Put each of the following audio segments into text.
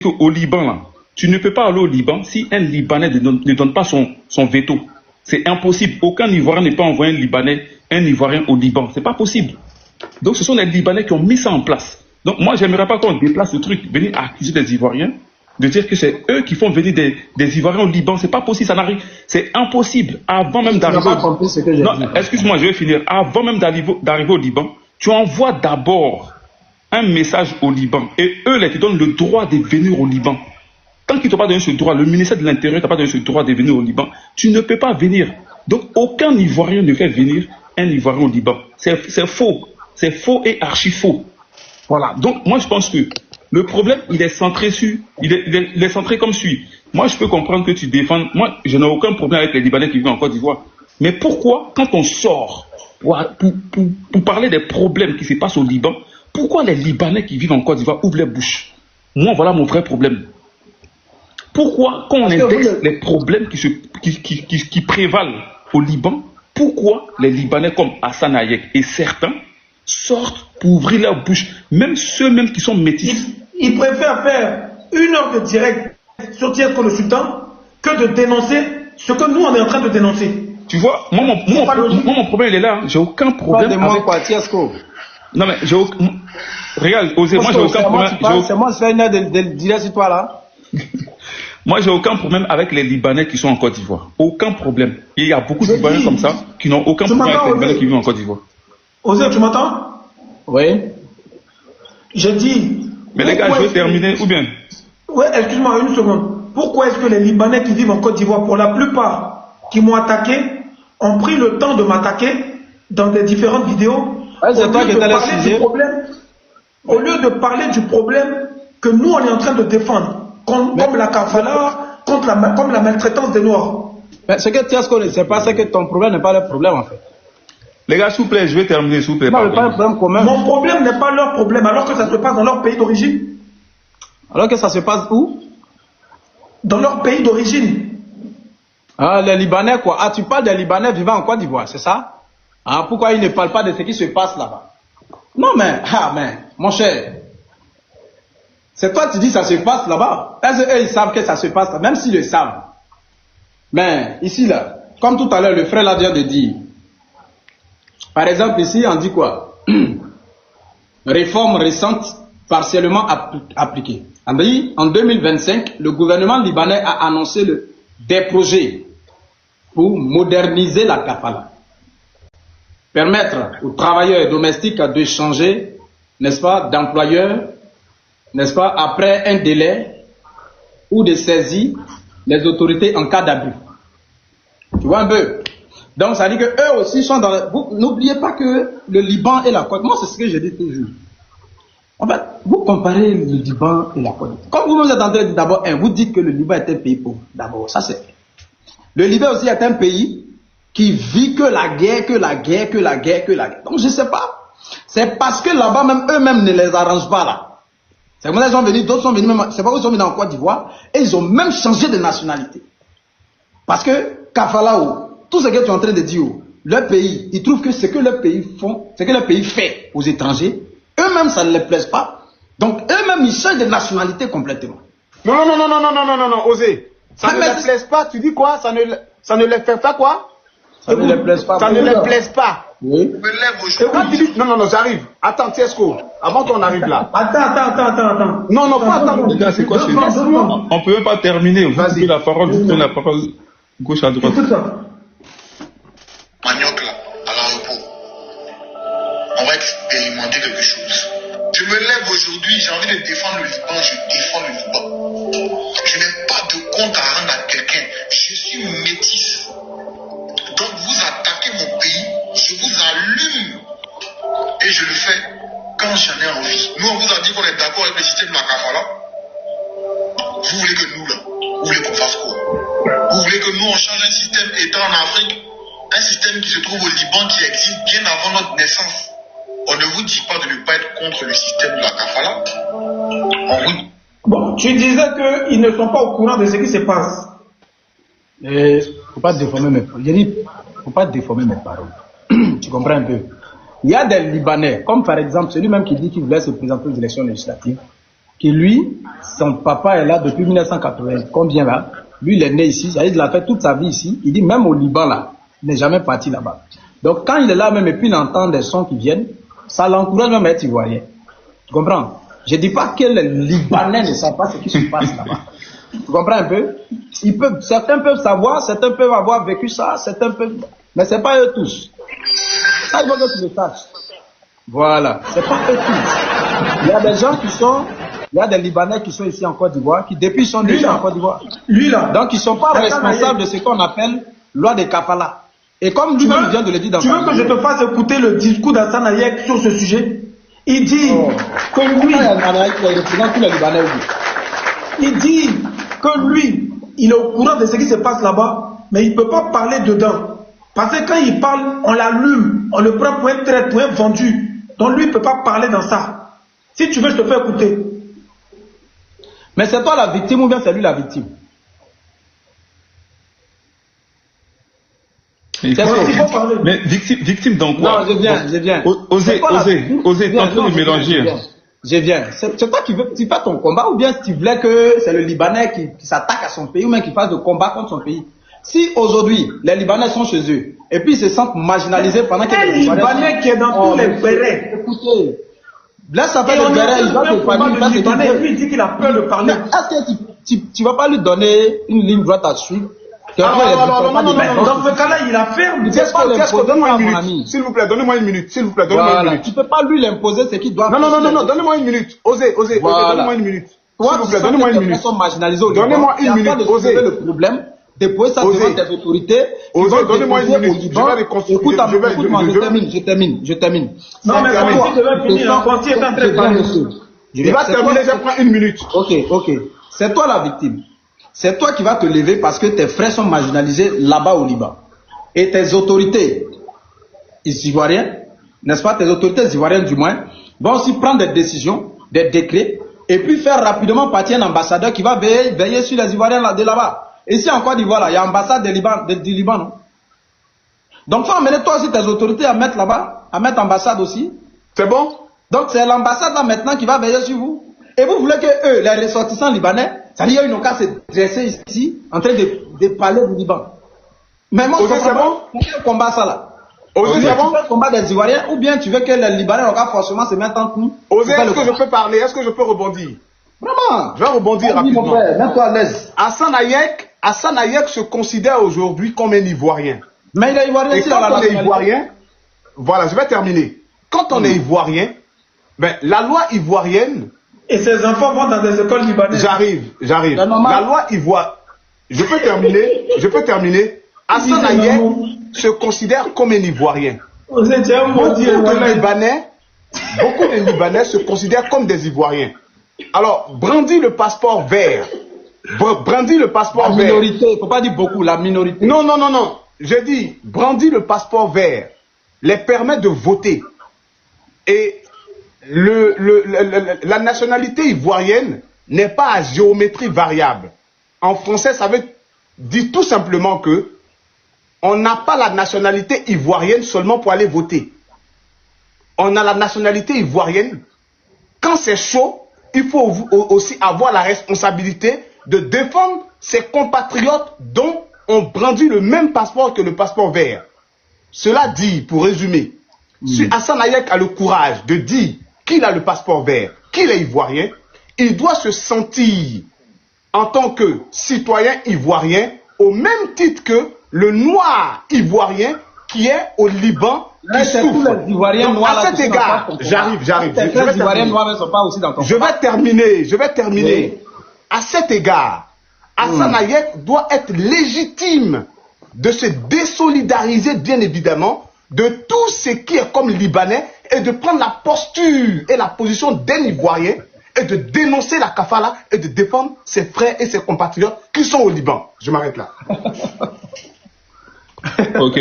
qu'au Liban, là, tu ne peux pas aller au Liban si un Libanais ne donne pas son veto. C'est impossible. Aucun Ivoirien ne peut envoyer un Ivoirien au Liban. C'est pas possible. Donc ce sont les Libanais qui ont mis ça en place. Donc moi, j'aimerais pas qu'on déplace le truc, venir accuser des Ivoiriens, de dire que c'est eux qui font venir des Ivoiriens au Liban. C'est pas possible, ça n'arrive. C'est impossible. Avant même d'arriver Non, excuse-moi, je vais finir. Avant même d'arriver au Liban, tu envoies d'abord un message au Liban. Et eux, là, ils te donnent le droit de venir au Liban. Tant qu'ils ne t'ont pas donné ce droit, le ministère de l'Intérieur ne t'a pas donné ce droit de venir au Liban, tu ne peux pas venir. Donc aucun Ivoirien ne fait venir un Ivoirien au Liban. C'est faux. C'est faux et archi faux. Voilà. Donc moi je pense que le problème, il est centré il est centré comme suit. Moi je peux comprendre que tu défends. Moi je n'ai aucun problème avec les Libanais qui vivent en Côte d'Ivoire. Mais pourquoi, quand on sort pour parler des problèmes qui se passent au Liban, pourquoi les Libanais qui vivent en Côte d'Ivoire ouvrent les bouches? Moi voilà mon vrai problème. Pourquoi, quand on indexe les problèmes qui prévalent au Liban, pourquoi les Libanais comme Hassan Hayek et certains sortent pour ouvrir leur bouche, même ceux-mêmes qui sont métis? Ils préfèrent faire 1 heure de direct sur Tiesco le Sultan que de dénoncer ce que nous on est en train de dénoncer. Tu vois, moi mon problème il est là, j'ai aucun problème avec quoi, Tiesco. Non mais j'ai aucun... Regarde, Osé, moi j'ai aucun problème. C'est moi, c'est 1 heure de direct sur toi là. Moi, j'ai aucun problème avec les Libanais qui sont en Côte d'Ivoire. Aucun problème. Et il y a beaucoup de Libanais comme ça qui n'ont aucun problème avec les Libanais qui vivent en Côte d'Ivoire. Osé, tu m'entends? Oui. J'ai dit... Mais les gars, je vais terminer, ou bien? Oui, excuse-moi 1 seconde. Pourquoi est-ce que les Libanais qui vivent en Côte d'Ivoire, pour la plupart, qui m'ont attaqué, ont pris le temps de m'attaquer dans des différentes vidéos, au lieu de parler du problème que nous, on est en train de défendre? Comme la kafala, comme la maltraitance des Noirs. Mais ce que Tiesco ne sait pas, c'est que ton problème n'est pas le problème en fait. Les gars, s'il vous plaît, je vais terminer, s'il vous plaît. Non, pas un problème commun. Mon problème n'est pas leur problème, alors que ça se passe dans leur pays d'origine. Alors que ça se passe où? Dans leur pays d'origine. Ah, les Libanais quoi? Ah, tu parles des Libanais vivant en Côte d'Ivoire, c'est ça? Ah, pourquoi ils ne parlent pas de ce qui se passe là-bas? Non mais, mon cher. C'est toi qui dis ça se passe là-bas. Est-ce qu'eux ils savent que ça se passe là, même s'ils le savent. Mais ici là, comme tout à l'heure le frère l'a vient de dire. Par exemple ici on dit quoi? Réforme récente partiellement appliquée. En 2025, le gouvernement libanais a annoncé des projets pour moderniser la kafala. Permettre aux travailleurs domestiques de changer, n'est-ce pas, d'employeur, n'est-ce pas, après un délai ou de saisir les autorités en cas d'abus. Tu vois un peu? Donc ça dit que eux aussi sont dans... N'oubliez pas que le Liban et la Côte... Moi c'est ce que je dis toujours. En fait, vous comparez le Liban et la Côte. Comme vous êtes en train de dire d'abord, vous dites que le Liban est un pays pauvre. D'abord, ça c'est... Le Liban aussi est un pays qui vit que la guerre, que la guerre, que la guerre, que la guerre. Donc je sais pas. C'est parce que là-bas même eux-mêmes ne les arrangent pas là. C'est comme ça qu'ils sont venus, d'autres sont venus même, c'est pas qu'ils sont venus en Côte d'Ivoire, et ils ont même changé de nationalité. Parce que, Kafalao, tout ce que tu es en train de dire, leur pays, ils trouvent que ce que leur pays font, ce que leur pays fait aux étrangers, eux-mêmes ça ne les plaise pas. Donc eux-mêmes ils changent de nationalité complètement. Non, Osé. Ça ne les plaise pas, tu dis quoi? Ça ne les fait pas quoi? Ça ne les plaise pas. Ça ne les plaise pas. Oui. Non, j'arrive. Attends, Tiesco, avant qu'on arrive là. Attends. Non, pas attends. Les gars, c'est quoi ce... On ne peut même pas terminer. Vous coupez la parole, vous prenez la parole gauche à droite. Manioc là, à l'aéroport. On va expérimenter quelque chose. Je me lève aujourd'hui, j'ai envie de défendre le Liban, je défends le Liban. Je n'ai pas de compte à rendre à quelqu'un. Je suis métisse. Donc vous attaquez mon pays, je vous allume. Et je le fais quand j'en ai envie. Nous, on vous a dit qu'on est d'accord avec le système de la kafala. Vous voulez que nous, là, vous voulez qu'on fasse quoi? Vous voulez que nous, on change un système étant en Afrique, un système qui se trouve au Liban, qui existe bien avant notre naissance. On ne vous dit pas de ne pas être contre le système de la kafala. Bon, tu disais qu'ils ne sont pas au courant de ce qui se passe. Faut pas déformer mes paroles. J'ai dit, faut pas déformer mes paroles. Tu comprends un peu? Il y a des Libanais, comme par exemple celui-même qui dit qu'il voulait se présenter aux élections législatives, que lui, son papa est là depuis 1980. Combien là? Lui, il est né ici, il a fait toute sa vie ici. Il dit même au Liban là, il n'est jamais parti là-bas. Donc quand il est là même et puis il entend des sons qui viennent, ça l'encourage même à être ivoirien. Tu comprends? Je ne dis pas que les Libanais ne savent pas ce qui se passe là-bas. Tu comprends un peu? Certains peuvent savoir, certains peuvent avoir vécu ça, certains peuvent... Mais ce n'est pas eux tous. Ça, il faut que tu le saches. Voilà, c'est pas eux tous. Il y a des gens qui sont... Il y a des Libanais qui sont ici en Côte d'Ivoire, qui depuis sont déjà en Côte d'Ivoire. Lui là. Donc ils ne sont pas responsables de ce qu'on appelle loi de Kafala. Et comme lui-même vient de le dire dans tu veux que je te fasse écouter le discours d'Hassane Hayek sur ce sujet? Il dit que lui... Il dit que lui, il est au courant de ce qui se passe là-bas, mais il ne peut pas parler dedans. Parce que quand il parle, on l'allume, on le prend pour un trait, pour un vendu. Donc lui, il ne peut pas parler dans ça. Si tu veux, je te fais écouter. Mais c'est toi la victime ou bien c'est lui la victime? Mais victime donc quoi? Non, je viens. Osez, t'es en train de mélanger. Je viens. C'est toi qui veux tu fais ton combat ou bien tu voulais que c'est le Libanais qui s'attaque à son pays ou même qui fasse de combat contre son pays? Si aujourd'hui les Libanais sont chez eux et puis ils se sentent marginalisés pendant que les Libanais qui est dans tous les bérets. Écoutez, laisse ça faire le béret, il va te parler. Lui, il dit qu'il a peur de parler. Est-ce que tu vas pas lui donner une ligne droite à suivre? Dans ce cas-là, il a ferme. Donne-moi une minute. S'il vous plaît, donnez-moi une minute. S'il vous plaît, donnez-moi une minute. Tu peux pas lui l'imposer ce qu'il doit faire. Non, donnez-moi une minute. Osez, donnez-moi une minute. S'il vous plaît, donnez-moi une minute. Donnez-moi une minute. Osez le problème. Déposer ça devant tes autorités. Donnez-moi une minute. Je vais les construire. Écoute-moi, je termine. Non, mais quand tu devais finir, quand tu es en train de parler. Il va terminer, je prends une minute. Ok. C'est toi la victime. C'est toi qui vas te lever parce que tes frères sont marginalisés là-bas au Liban. Et tes autorités ivoiriennes, n'est-ce pas, tes autorités ivoiriennes du moins, vont aussi prendre des décisions, des décrets, et puis faire rapidement partir un ambassadeur qui va veiller sur les Ivoiriens de là-bas. Ici en Côte d'Ivoire, il y a l'ambassade du Liban, non? Donc il faut amener toi aussi tes autorités à mettre là-bas, à mettre ambassade aussi. C'est bon? Donc c'est l'ambassade là maintenant qui va veiller sur vous. Et vous voulez que eux, les ressortissants libanais, c'est-à-dire ils n'ont qu'à se dresser ici, en train de parler du Liban. Mais moi, c'est bon? Quel combat ça là? Osez, c'est bon? Tu veux le combat des Ivoiriens ou bien tu veux que les Libanais n'ont qu'à forcément se mettre entre nous? Osez, est-ce que je peux parler? Est-ce que je peux rebondir? Vraiment? Je vais rebondir rapidement. Mon frère, mets-toi à l'aise. Hassane Hayek se considère aujourd'hui comme un Ivoirien. Mais il est Ivoirien. Et quand on est Ivoirien, voilà, je vais terminer. Quand on est Ivoirien, ben, la loi ivoirienne... Et ses enfants vont dans des écoles libanaises. J'arrive. La loi ivoirienne... Je peux terminer. Hassane Hayek se considère comme un Ivoirien. Beaucoup de Libanais se considèrent comme des Ivoiriens. Alors, brandis le passeport vert. Brandis le passeport vert. La minorité, il ne faut pas dire beaucoup, la minorité. Non. Je dis, brandis le passeport vert les permet de voter. Et la nationalité ivoirienne n'est pas à géométrie variable. En français, ça veut dire tout simplement que on n'a pas la nationalité ivoirienne seulement pour aller voter. On a la nationalité ivoirienne. Quand c'est chaud, il faut aussi avoir la responsabilité de défendre ses compatriotes dont on brandit le même passeport que le passeport vert. Cela dit, pour résumer, si Hassane Hayek a le courage de dire qu'il a le passeport vert, qu'il est ivoirien, il doit se sentir en tant que citoyen ivoirien au même titre que le noir ivoirien qui est au Liban qui souffre. Donc, à cet égard, j'arrive. Je vais terminer. Oui. À cet égard, Hassane Hayek doit être légitime de se désolidariser, bien évidemment, de tout ce qui est comme Libanais et de prendre la posture et la position d'un Ivoirien et de dénoncer la kafala et de défendre ses frères et ses compatriotes qui sont au Liban. Je m'arrête là. Ok.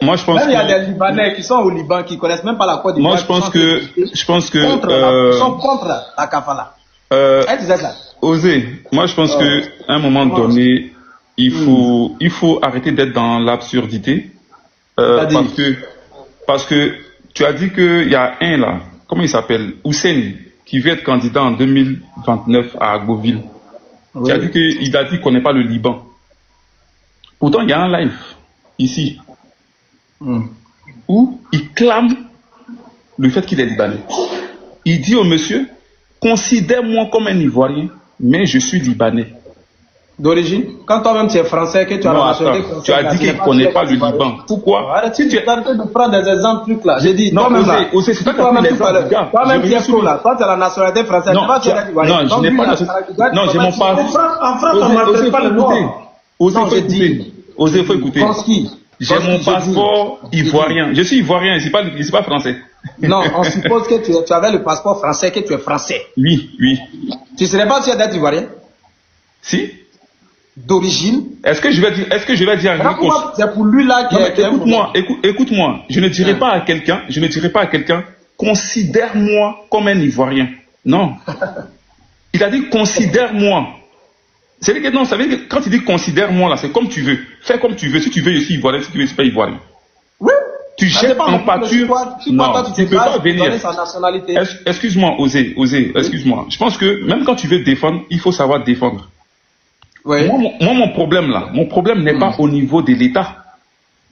Moi, je pense il y a des Libanais qui sont au Liban qui connaissent même pas la Côte d'Ivoire. Moi, je pense que ils sont contre la kafala. Osez. Moi, je pense que à un moment donné, il faut arrêter d'être dans l'absurdité. Parce que tu as dit qu'il y a un là, comment il s'appelle? Hussein. qui veut être candidat en 2029 à Agboville, Oui. il a dit qu'on n'est pas le Liban. Pourtant, il y a un live ici où il clame le fait qu'il est libanais. Il dit au monsieur, considère-moi comme un Ivoirien, mais je suis libanais. D'origine, quand toi-même tu es français, que tu as Non, la nationalité attends, française, tu as dit qu'il ne connaît pas le Liban. Pourquoi? Arrête, si tu es en train de prendre des exemples trucs là. J'ai dit, Non, toi-même là. Osé, c'est toi qui as Toi-même pris tout à l'exemple, l'heure. gars. Toi-même Je tu es reviens pro là. Toi tu as la nationalité française. Non, Tu vas faire non, je n'ai pas non, j'ai mon passeport. En France, on ne maltraite pas le noir. Osé, Non, faut j'ai dit. écouter. Osé, faut écouter. Konski. J'ai mon passeport ivoirien. Je suis ivoirien, je suis pas français. Non, on suppose que tu avais le passeport français, que tu es français. Oui. Tu ne serais pas sûr d'être ivoirien? Si? D'origine? Est-ce que je vais dire à quelqu'un C'est pour lui là qui Non, mais est. écoute-moi. Je ne dirai pas à quelqu'un, considère-moi comme un Ivoirien. Non. Il a dit considère-moi. C'est-à-dire que non, ça veut dire que quand il dit considère-moi là, c'est comme tu veux. Fais comme tu veux. Si tu veux, je suis ivoirien. Si tu veux, je suis pas ivoirien. Oui. Tu jettes en pâture. Non, tu ne peux pas venir. Excuse-moi, Osé, excuse-moi. Je pense que même quand tu veux défendre, il faut savoir défendre. Oui. Moi, mon problème n'est pas au niveau de l'État.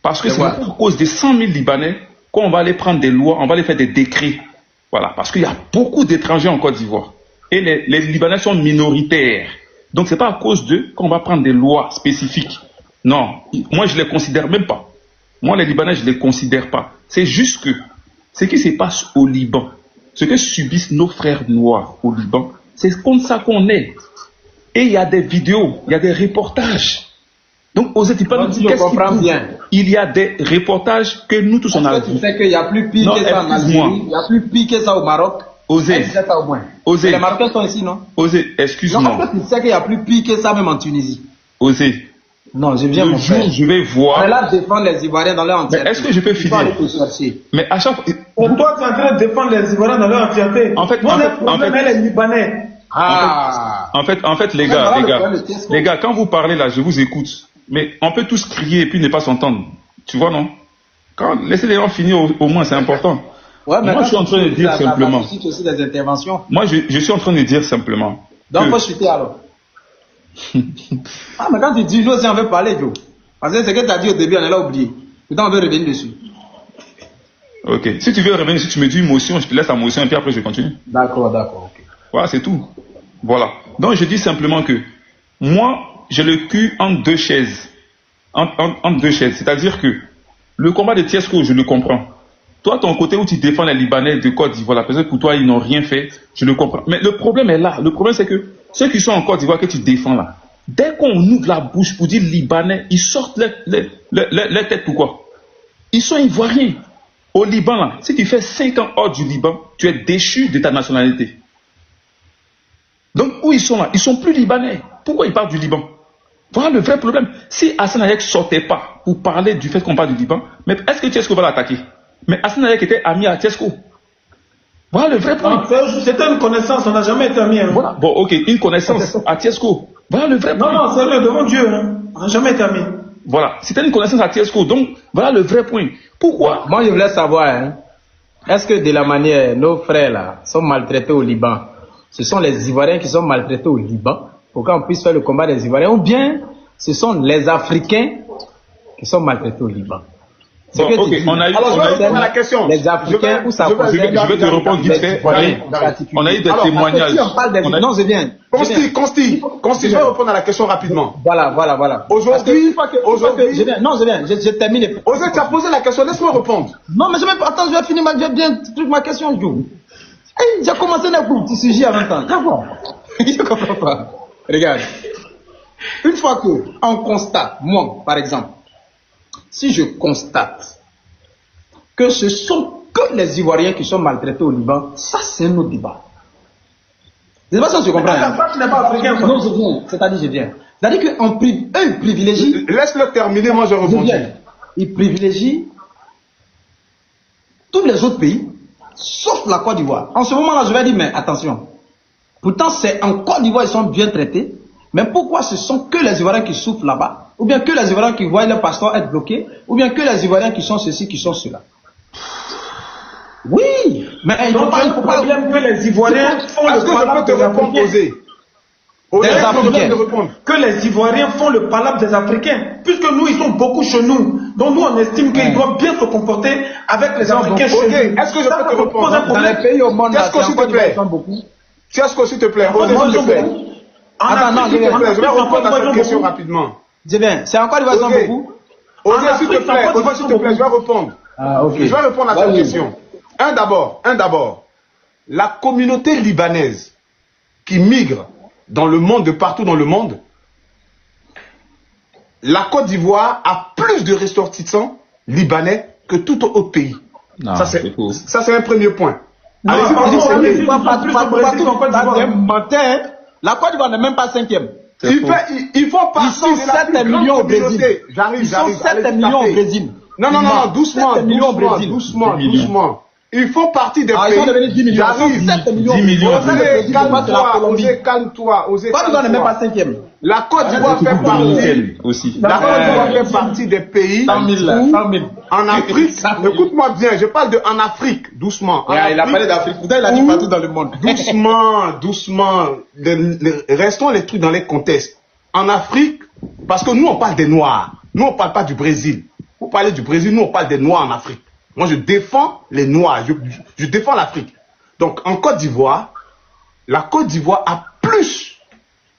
Parce que c'est pas à cause des 100 000 Libanais qu'on va aller prendre des lois, on va aller faire des décrets. Voilà. Parce qu'il y a beaucoup d'étrangers en Côte d'Ivoire. Et les Libanais sont minoritaires. Donc, c'est pas à cause d'eux qu'on va prendre des lois spécifiques. Non. Moi, je les considère même pas. Moi, les Libanais, je les considère pas. C'est juste que ce qui se passe au Liban, ce que subissent nos frères noirs au Liban, c'est comme ça qu'on est. Et il y a des vidéos, il y a des reportages. Donc, Osé, tu peux nous dire qu'est-ce qu'il bien. Il y a des reportages que nous tous on a vus. Tu sais qu'il y a plus pire que ça en Algérie, il y a plus pire que ça au Maroc. Osé. Osé. Les Marocains sont ici, non? Osé, excuse-moi. Non, tu sais qu'il y a plus pire que ça même en Tunisie. Osé. Non, je viens le jour je vais voir. On est là défendre les Ivoiriens dans leur entièreté. Mais est-ce que je peux finir? Mais à chaque fois. Pour toi, tu es en train de défendre les Ivoiriens dans leur entièreté. En fait, les Libanais. En fait, les gars, quand vous parlez là, je vous écoute. Mais on peut tous crier et puis ne pas s'entendre. Tu vois, non? Laissez les gens finir au moins, c'est important. Ouais, mais moi, je suis en train de dire simplement. Aussi des interventions. Moi, je suis en train de dire simplement. Donc, faut chuter alors. Ah, mais quand tu dis, nous aussi on veut parler, Joe. Parce que ce que tu as dit au début, on est là oublié. Pourtant, on veut revenir dessus. Ok. Si tu veux revenir dessus, tu me dis une motion, je te laisse la motion et puis après je continue. D'accord, ok. Voilà, c'est tout. Voilà. Donc, je dis simplement que moi, j'ai le cul entre deux chaises. Entre deux chaises. C'est-à-dire que le combat de Tiesco, je le comprends. Toi, ton côté où tu défends les Libanais de Côte d'Ivoire, la personne pour toi, ils n'ont rien fait, je le comprends. Mais le problème est là. Le problème, c'est que ceux qui sont en Côte d'Ivoire que tu défends là, dès qu'on ouvre la bouche pour dire Libanais, ils sortent les têtes. Pourquoi? Ils sont Ivoiriens. Au Liban, là, si tu fais 5 ans hors du Liban, tu es déchu de ta nationalité. Donc, où ils sont là? Ils sont plus Libanais. Pourquoi ils parlent du Liban? Voilà le vrai problème. Si Hassan Hayek ne sortait pas pour parler du fait qu'on parle du Liban, mais est-ce que Tiesco va l'attaquer? Mais Hassan Hayek était ami à Tiesco. Voilà le vrai problème. C'était une connaissance, on n'a jamais été amis. Hein. Voilà. Bon, ok, une connaissance à Tiesco. Voilà le vrai problème. Non, sérieux, devant Dieu, hein. On n'a jamais été amis. Voilà, c'était une connaissance à Tiesco. Donc, voilà le vrai point. Pourquoi? Moi, je voulais savoir, hein, est-ce que de la manière, nos frères là, sont maltraités au Liban, ce sont les Ivoiriens qui sont maltraités au Liban, pour qu'on puisse faire le combat des Ivoiriens, ou bien ce sont les Africains qui sont maltraités au Liban? Bon, ok, on a eu la question. Les Africains, où ça je vais te répondre vite fait. On a eu des témoignages. Non, je viens. Consti, je vais répondre à la question rapidement. Voilà. Aujourd'hui, je termine. Osé, tu as posé la question, laisse-moi répondre. Non, mais attends, je vais finir ma question, Joe. J'ai commencé d'un coup, tu sujet en même temps. D'accord. Je comprends pas. Regarde. Une fois qu'on constate, moi, par exemple, si je constate que ce sont que les Ivoiriens qui sont maltraités au Liban, ça c'est un autre débat. Je ne sais pas si tu comprends. Tu n'es pas africain. Non, je viens. C'est-à-dire, je viens. C'est-à-dire qu'eux, ils privilégient. Laisse-le terminer, moi je rebondis. Ils privilégient tous les autres pays, sauf la Côte d'Ivoire. En ce moment-là, je vais dire, mais attention. Pourtant, c'est en Côte d'Ivoire, ils sont bien traités. Mais pourquoi ce sont que les Ivoiriens qui souffrent là-bas? Ou bien que les Ivoiriens qui voient leur passeport être bloqué? Ou bien que les Ivoiriens qui sont ceci, qui sont cela? Oui, mais il Donc, il y a un problème que les Ivoiriens font Est-ce le que je palabre peux te des répondre, Africains. Osé? Osé, Des est-ce que je peux Africains. te répondre? Que les Ivoiriens font le palabre des Africains. Puisque nous, ils sont beaucoup chez nous. Donc nous, on estime qu'ils doivent bien se comporter avec les Africains Ok, chez nous. est-ce que je Ça, peux te ça pose répondre? un Dans problème. les pays au monde, Qu'est-ce que s'il te plaît? beaucoup. Qu'est-ce que s'il te plaît? En Côte Osé, d'Ivoire, s'il ils te sont plaît. beaucoup. En Attends, non, Afrique, je vais en Je vais Afrique, en répondre Côte à d'Ivoire, cette ils question sont beaucoup. rapidement. C'est bien. C'est encore ils sont Osé. beaucoup. Osé, En s'il te Afrique, plaît, en Côte Osé, s'il te d'Ivoire, plaît, je vais répondre. Ah, ok. Je vais répondre à cette question. Un d'abord. La communauté libanaise qui migre dans le monde, de partout dans le monde, la Côte d'Ivoire a plus de ressortissants libanais que tout autre pays. Non, Ça, c'est faux. c'est un premier point. Non, Allez-y, pardon, vous allez-y. essayez. La Côte d'Ivoire n'est même pas 5e. Ils font partie Ils sont de la 7 plus grande millions au Brésil. communauté. J'arrive. Ils sont 7 allez-y, millions au tapez. Brésil. Non, doucement, 7 millions au Brésil. doucement. Ils font partie des Ah, ils pays. sont devenus 10 millions. J'arrive. Ils sont 7 millions. 10 millions. Osez, calme-toi, Colombie. Osez, calme-toi, Osez, Côte d'Ivoire n'est même pas calme-toi. 5e. La Côte d'Ivoire fait partie. Dominicaine aussi. La Côte d'Ivoire fait partie des pays 100 000, là, où, 100 000. en Afrique, 100 000. écoute-moi bien, je parle de en Afrique, doucement. En Il a Afrique, parlé d'Afrique. Pourtant, il a dit où- partout dans le monde. doucement, restons les trucs dans les contextes. En Afrique, parce que nous on parle des Noirs, nous on parle pas du Brésil. Vous parlez du Brésil, nous on parle des Noirs en Afrique. Moi je défends les Noirs, je défends l'Afrique. Donc en Côte d'Ivoire, la Côte d'Ivoire a plus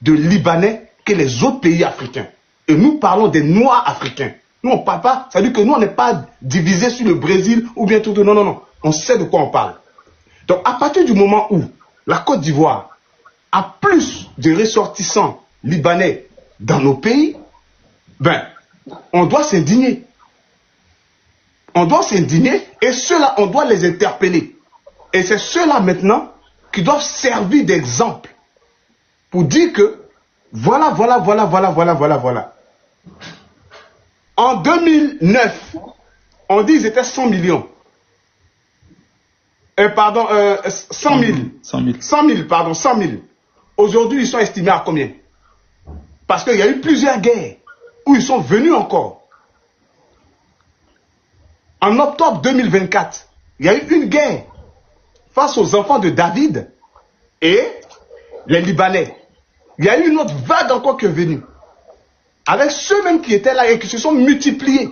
de Libanais que les autres pays africains. Et nous parlons des Noirs africains. Nous on parle pas, ça veut dire que nous on n'est pas divisé sur le Brésil ou bien tout. Non. On sait de quoi on parle. Donc à partir du moment où la Côte d'Ivoire a plus de ressortissants libanais dans nos pays, ben, on doit s'indigner. On doit s'indigner et ceux-là, on doit les interpeller. Et c'est ceux-là maintenant qui doivent servir d'exemple pour dire que voilà. En 2009, on dit qu'ils étaient 100 millions. 100 000. 100 000. Aujourd'hui, ils sont estimés à combien? Parce qu'il y a eu plusieurs guerres où ils sont venus encore. En octobre 2024, il y a eu une guerre face aux enfants de David et les Libanais. Il y a eu une autre vague encore qui est venue. Avec ceux-mêmes qui étaient là et qui se sont multipliés.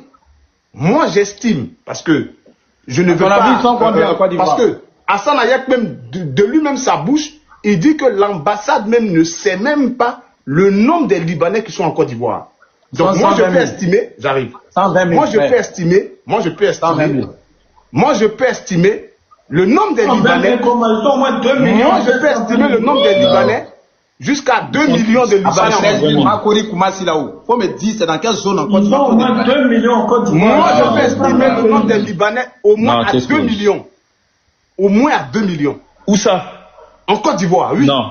Moi, j'estime, parce que je ne veux pas... parce que Hassan Hayek, même de lui-même, sa bouche, il dit que l'ambassade même ne sait même pas le nombre des Libanais qui sont en Côte d'Ivoire. Donc moi, je peux estimer... J'arrive. 120 000. Moi, je peux estimer le nombre des Libanais. Moi, je peux estimer le nombre des Libanais jusqu'à 2 millions de Libanais. Makori Koumassi là-haut. Faut me dire, c'est dans quelle zone en Côte Ils ont au moins d'Ivoire? 2 millions en Côte d'Ivoire. Moi, je peux estimer le nombre des Libanais au moins Non, à qu'est-ce 2 que- millions. Au moins à 2 millions. Où ça? En Côte d'Ivoire, oui. Non.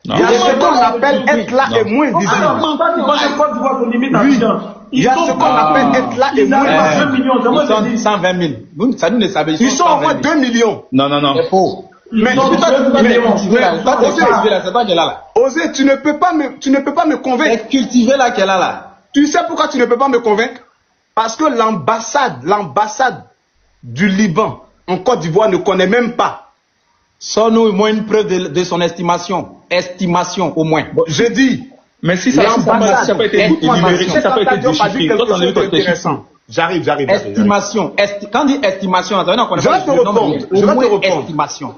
Non. Il y a ce qu'on appelle être là et moins visible. Alors, Côte d'Ivoire se limite à Oui. Abidjan. Il y a ce qu'on appelle être là et Ils arrivent moins à 2 visible. millions. Ils Moi, je sont dis, 120 000. Vous, ça nous ne savez Ils sont au moins 2 millions. Non. C'est faux. Mais Ils sont toi, 2 millions. Cultivé là, toi, t'es cultivé là, c'est toi qui es là. Osé, tu ne peux pas me convaincre. C'est cultivé là qui est là. Tu sais pourquoi tu ne peux pas me convaincre? Parce que l'ambassade du Liban en Côte d'Ivoire ne connaît même pas. Sors-nous au moins une preuve de son estimation. Estimation au moins. Je dis, Mais si ça n'a pas été énuméré, si ça n'a pas été déchiffré, toi, t'en as eu ton intéressant. J'arrive. Estimation. Quand on dit estimation, ça veut dire qu'on Je vais te répondre. Je vais te répondre. Estimation.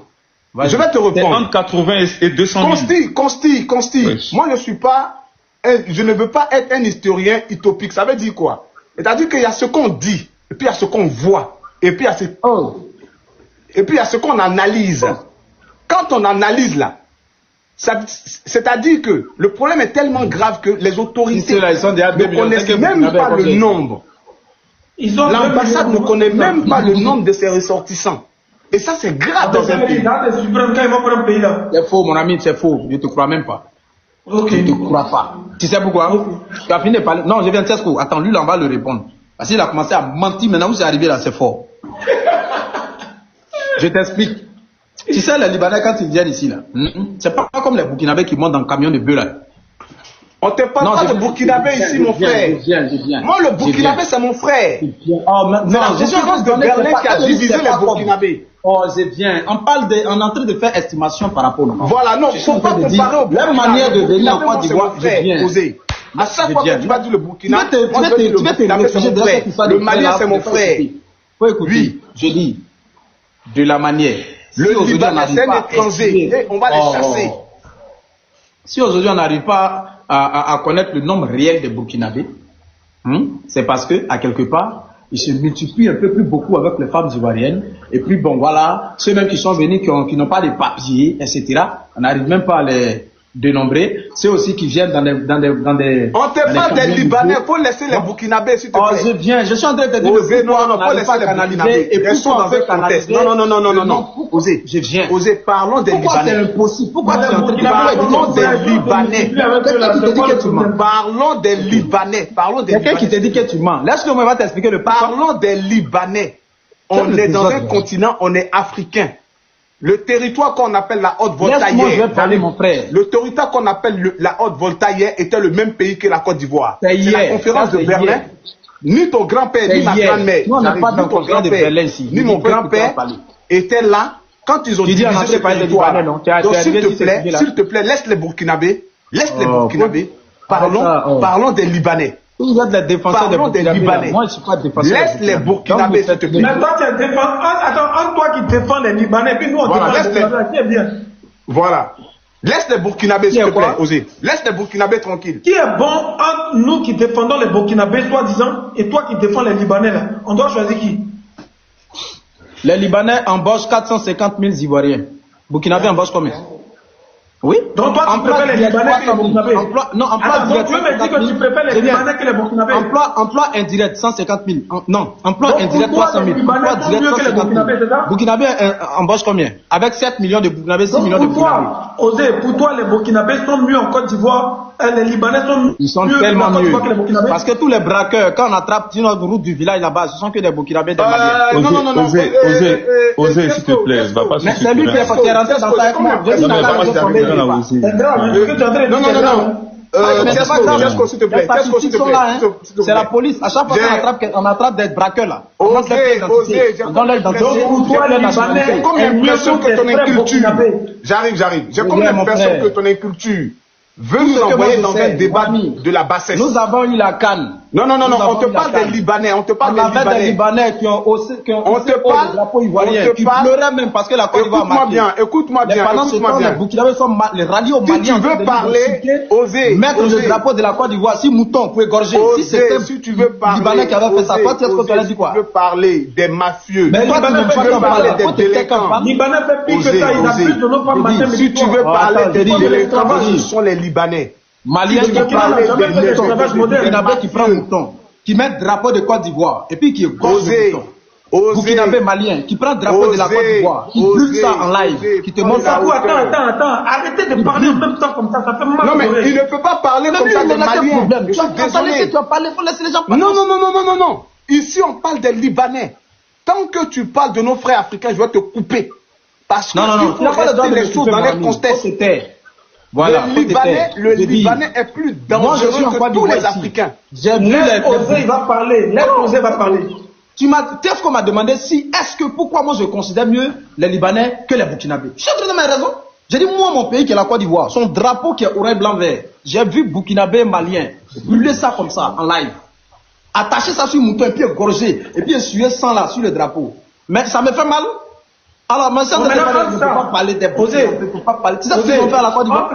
Je vais te C'est répondre. entre 80 et 200 000. Consti. Oui. Moi, je ne veux pas être un historien utopique. Ça veut dire quoi? C'est-à-dire qu'il y a ce qu'on dit, et puis il y a ce qu'on voit, et puis il y a ce qu'on analyse. Quand on analyse là, c'est-à-dire que le problème est tellement grave que les autorités Ceux-là, ils sont déjà 2 ne millions. connaissent C'est que même vous pas n'avez le pas nombre. ils ont 2 L'ambassade ne millions. connaît même pas le nombre de ses ressortissants. Et ça, c'est grave dans un pays. Dans les suprêmes, quand ils vont pour un pays là. C'est faux, mon ami, c'est faux. Je ne te crois même pas. Ok. Je ne te crois pas. Tu sais pourquoi? Tu as fini de parler. Non, je viens de Tesco. Attends, lui, là, on va le répondre. Parce qu'il a commencé à mentir. Maintenant, où c'est arrivé là, c'est fort. Je t'explique. Tu sais, les Libanais, quand ils viennent ici, là, c'est pas comme les Burkinabés qui montent dans le camion de bœuf, là. On te parle pas de Burkinabé ici, mon frère. Moi, le Burkinabé, c'est mon frère. Oh, c'est la conférence de Berlin qui a divisé les Burkinabés. Oh, c'est bien. On est en train de faire estimation par rapport au. Voilà, non, il ne faut pas comparer au Burkina. Leur manière de venir en Côte d'Ivoire, c'est bien. À chaque fois que tu vas dire le Burkina, tu vas te le Malien, c'est mon frère. Faut écouter. Je dis, de la manière. Le Libanais, c'est un étranger. On va les chasser. Si aujourd'hui on n'arrive pas à connaître le nombre réel des Burkinabés, c'est parce que, à quelque part, ils se multiplient un peu plus beaucoup avec les femmes ivoiriennes. Et puis, bon, voilà, ceux-mêmes qui sont venus, qui n'ont pas de papiers, etc., on n'arrive même pas à les dénombrer. Ceux aussi qui viennent dans des on te parle des Libanais, il faut laisser les Burkinabés, s'il te plaît. Je suis en train de te dire faut laisser les Burkinabés. Et pourquoi on veut canaliser? Non. Osez. Je viens. Osez, parlons des Libanais. Pourquoi c'est impossible? Pourquoi tu es en train de parlons des Libanais. Quelqu'un qui te dit que tu mens. Parlons des Libanais. Quelqu'un qui te dit que tu mens. Laisse-le, on va t'expliquer le pourquoi. Parlons des Libanais. On est dans un continent, on est africain. Le territoire qu'on appelle la Haute-Volta hier, le territoire qu'on appelle la Haute-Volta hier était le même pays que la Côte d'Ivoire. C'est la conférence de Berlin. Ni ton grand-père, ni ma grand-mère, ni ton grand-père, ni mon grand-père étaient là quand ils ont divisé ce territoire. Donc s'il te plaît, laisse les Burkinabés, parlons des Libanais. Vous êtes les défenseurs des Libanais. Moi, je ne suis pas défenseur. Laisse les Burkinabés, s'il te plaît. Mais toi, tu es défenseur. Attends, toi qui défends les Libanais, puis nous, on défend les Burkinabés, qui est bien. Voilà. Laisse les Burkinabés, s'il te plaît, Osez. Laisse les Burkinabés tranquilles. Qui est bon entre nous qui défendons les Burkinabés, soi-disant, et toi qui défends les Libanais, là? On doit choisir qui? Les Libanais embauchent 450 000 Ivoiriens. Burkinabé embauche combien? Oui. Donc toi, tu préfères les Libanais que les Burkinabés? Non, emploi direct. Tu veux me dire que tu préfères les Libanais que les Burkinabés? Emploi indirect, 150 000. Non, emploi indirect, 300 000. Emploi direct, 150 000. Burkinabé embauche combien? Avec 7 millions de Burkinabés, 6 millions de Burkinabés. Pour toi, les Burkinabés sont mieux en Côte d'Ivoire. Les Libanais sont mieux en Côte d'Ivoire que les Burkinabés. Parce que tous les braqueurs, quand on attrape sur notre route du village là-bas, ce sont que des Burkinabés, des Maliens. Non. Osez, s'il te plaît. Va pas mais c'est lui qui est rentré dans ça avec moi. Je suis dans la c'est grave. S'il te plaît. C'est la police. À chaque fois qu'on attrape des braqueurs là. Dans l'identité. J'ai comme l'impression que ton inculture. J'arrive. J'ai comme l'impression que ton inculture veut nous envoyer dans un débat de la bassesse. Nous avons eu la canne. Non, on te parle des Libanais, on te parle des Libanais qui ont haussé le drapeau ivoirien, qui pleuraient même parce que la Côte d'Ivoire marquée. Écoute-moi bien. Les Burkinabés sont les ralliés aux Maliens. Si tu veux parler, osez. Mettre le drapeau de la Côte d'Ivoire, si Mouton pouvait égorger, si c'était Libanais qui avait fait ça, toi tu as dit quoi? Tu veux parler des mafieux. Mais toi tu ne veux pas parler des délinquants. Libanais fait pire que ça, ils abusent de nos femmes matin. Si tu veux parler des délinquants, ce sont les Libanais. Maliens qui prennent Burkinabé qui prend Mouton, qui met le drapeau de Côte d'Ivoire et puis qui gorge le Mouton. Burkinabé malien qui prend le drapeau de la Côte d'Ivoire, qui brûle ça en live, qui te montre ça. Attends, arrêtez de parler en même temps comme ça fait mal. Non mais il ne peut pas parler comme ça des Maliens. Je suis désolé. Tu as parlé, il faut laisser les gens parler. Non. Ici on parle des Libanais. Tant que tu parles de nos frères africains, je vais te couper. Parce que il faut rester les choses dans les contextes. Voilà. Le Libanais est plus dangereux que tous les Africains. Osez va parler. Osez va parler. Tesco m'a demandé pourquoi moi je considère mieux les Libanais que les Burkinabés. Je suis en train de donner raison. J'ai dit, moi, mon pays qui est la Côte d'Ivoire, son drapeau qui est orange, blanc, vert. J'ai vu Burkinabé malien brûler ça comme ça, en live. Attacher ça sur Mouton et puis égorger. Et puis essuyer sang là sur le drapeau. Mais ça me fait mal. Alors, monsieur, on ne peut pas parler des Burkinabés. On ne peut pas parler. C'est ça qu'ils ont fait à la Côte d'Ivoire.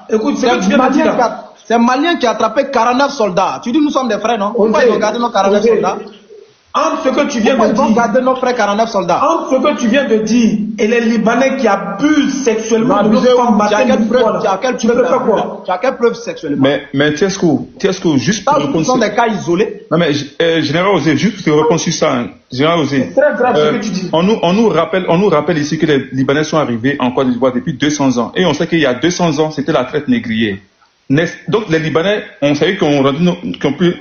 Écoute, c'est que tu viens de dire. C'est un Malien qui a attrapé 49 soldats. Tu dis, nous sommes des frères, non? Pourquoi ils ont gardé nos 49 soldats? Entre ce que tu viens de dire, garder nos frères 49 soldats. Entre ce que tu viens de dire et les Libanais qui abusent sexuellement de nos femmes, tu as quelle preuve sexuellement? Mais Tesco, juste pour répondre. Ce sont des cas isolés. Non mais Général Osé, juste pour répondre sur ça, Général Osé. C'est très grave ce que tu dis. On nous rappelle ici que les Libanais sont arrivés en Côte d'Ivoire depuis 200 ans. Et on sait qu'il y a 200 ans, c'était la traite négrière. Donc les Libanais, on savait qu'on rendu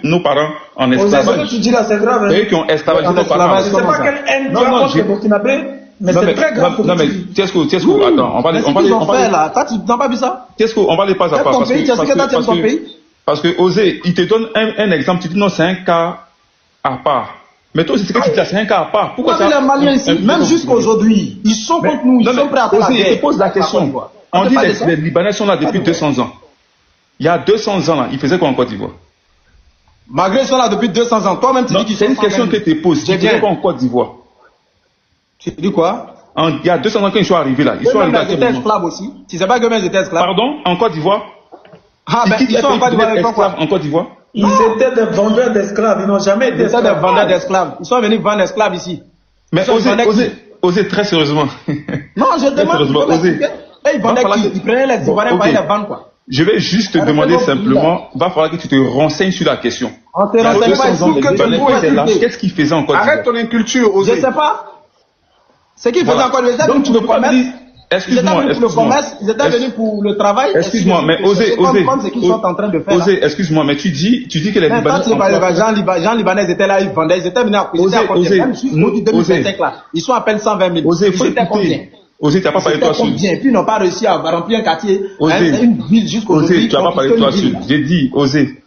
nos parents en esclavage. Ce que tu dis là, c'est grave. C'est eux qui ont esclavagé nos parents. Je ne sais pas quelle haine tu as contre les Burkinabés, mais c'est très grave. Non mais Tesco, attends, on va les là. Tu n'as pas vu ça? Tesco, on va les pas à pas. Tu as ton pays, tu as ce que tu as ton pays. Parce que Osé, il te donne un exemple, tu dis non, c'est un cas à part. Mais toi aussi, c'est que tu dis c'est un cas à part. Pourquoi ça? Les Maliens ici, même jusqu'aujourd'hui, ils sont contre nous, ils sont prêts à faire la guerre. Je te pose la question. On dit que les Libanais sont là depuis 200 ans. Il y a 200 ans, là, ils faisaient quoi en Côte d'Ivoire? Malgré qu'ils sont là depuis 200 ans, toi-même tu dis qu'ils sont. C'est une question que tu te poses. Ils faisaient quoi en Côte d'Ivoire? Tu dis quoi? Il y a 200 ans quand ils sont arrivés là. Ils sont arrivés ils étaient esclaves aussi. Tu sais pas que ils étaient esclaves? Pardon? En Côte d'Ivoire? Ah, ben ils sont en Côte d'Ivoire esclaves en Côte d'Ivoire? Ils étaient des vendeurs d'esclaves, ils n'ont jamais été esclaves. Ils étaient des vendeurs d'esclaves. Ils sont venus vendre esclaves ici. Mais osez très sérieusement. Non, je demande. Ils vendaient qui? Ils prenaient les Ivoiriens pour les vendre quoi? Je vais juste te demander simplement, va falloir que tu te renseignes sur la question. On te renseigne pas, qu'est-ce qu'ils faisaient en Côte d'Ivoire? Arrête ton inculture, Osé. Je sais pas. Ce qu'ils faisaient en Côte d'Ivoire. Donc tu ne peux pas dire. Excuse-moi. Ils étaient venus pour le travail. Excuse-moi, mais osez. Comme ce qu'ils sont en train de faire. Osez, excuse-moi, mais tu dis que les Libanais. Gens libanais étaient là, ils vendaient, ils étaient venus à côté. Même jusqu'au 2025 là. Ils sont à peine 120 000. Osez, il faut écouter. Osez, tu n'as pas parlé de toi seul. Puis ils n'ont pas réussi à remplir un quartier. Une ville jusqu'aujourd'hui. Osez, tu n'as pas parlé de toi seul. J'ai dit, Osez,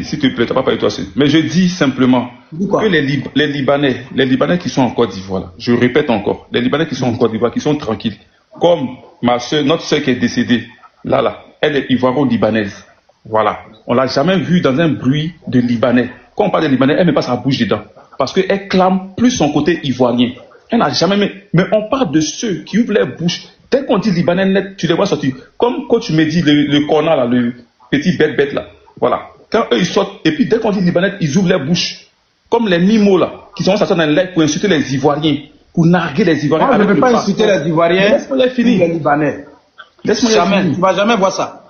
s'il te plaît, tu n'as pas parlé de toi seul. Mais je dis simplement que les Libanais qui sont en Côte d'Ivoire, là, je répète encore, les Libanais qui sont en Côte d'Ivoire, qui sont tranquilles, comme notre soeur qui est décédée, là, elle est ivoiro-libanaise. Voilà. On l'a jamais vue dans un bruit de Libanais. Quand on parle de Libanais, elle met pas sa bouche dedans. Parce qu'elle clame plus son côté ivoirien. Elle n'a jamais mais on parle de ceux qui ouvrent les bouches. Dès qu'on dit Libanais net, tu les vois sortir. Comme quand tu me dis le corner là, le petit bête là. Voilà. Quand eux ils sortent, et puis dès qu'on dit Libanais, ils ouvrent les bouches. Comme les mimos là, qui sont sortis dans les lacs pour insulter les Ivoiriens. Pour narguer les Ivoiriens. Moi, je ne veux pas insulter les Ivoiriens. Laisse-moi finir. Les Libanais. Laisse-moi jamais. finir. Tu ne vas jamais voir ça.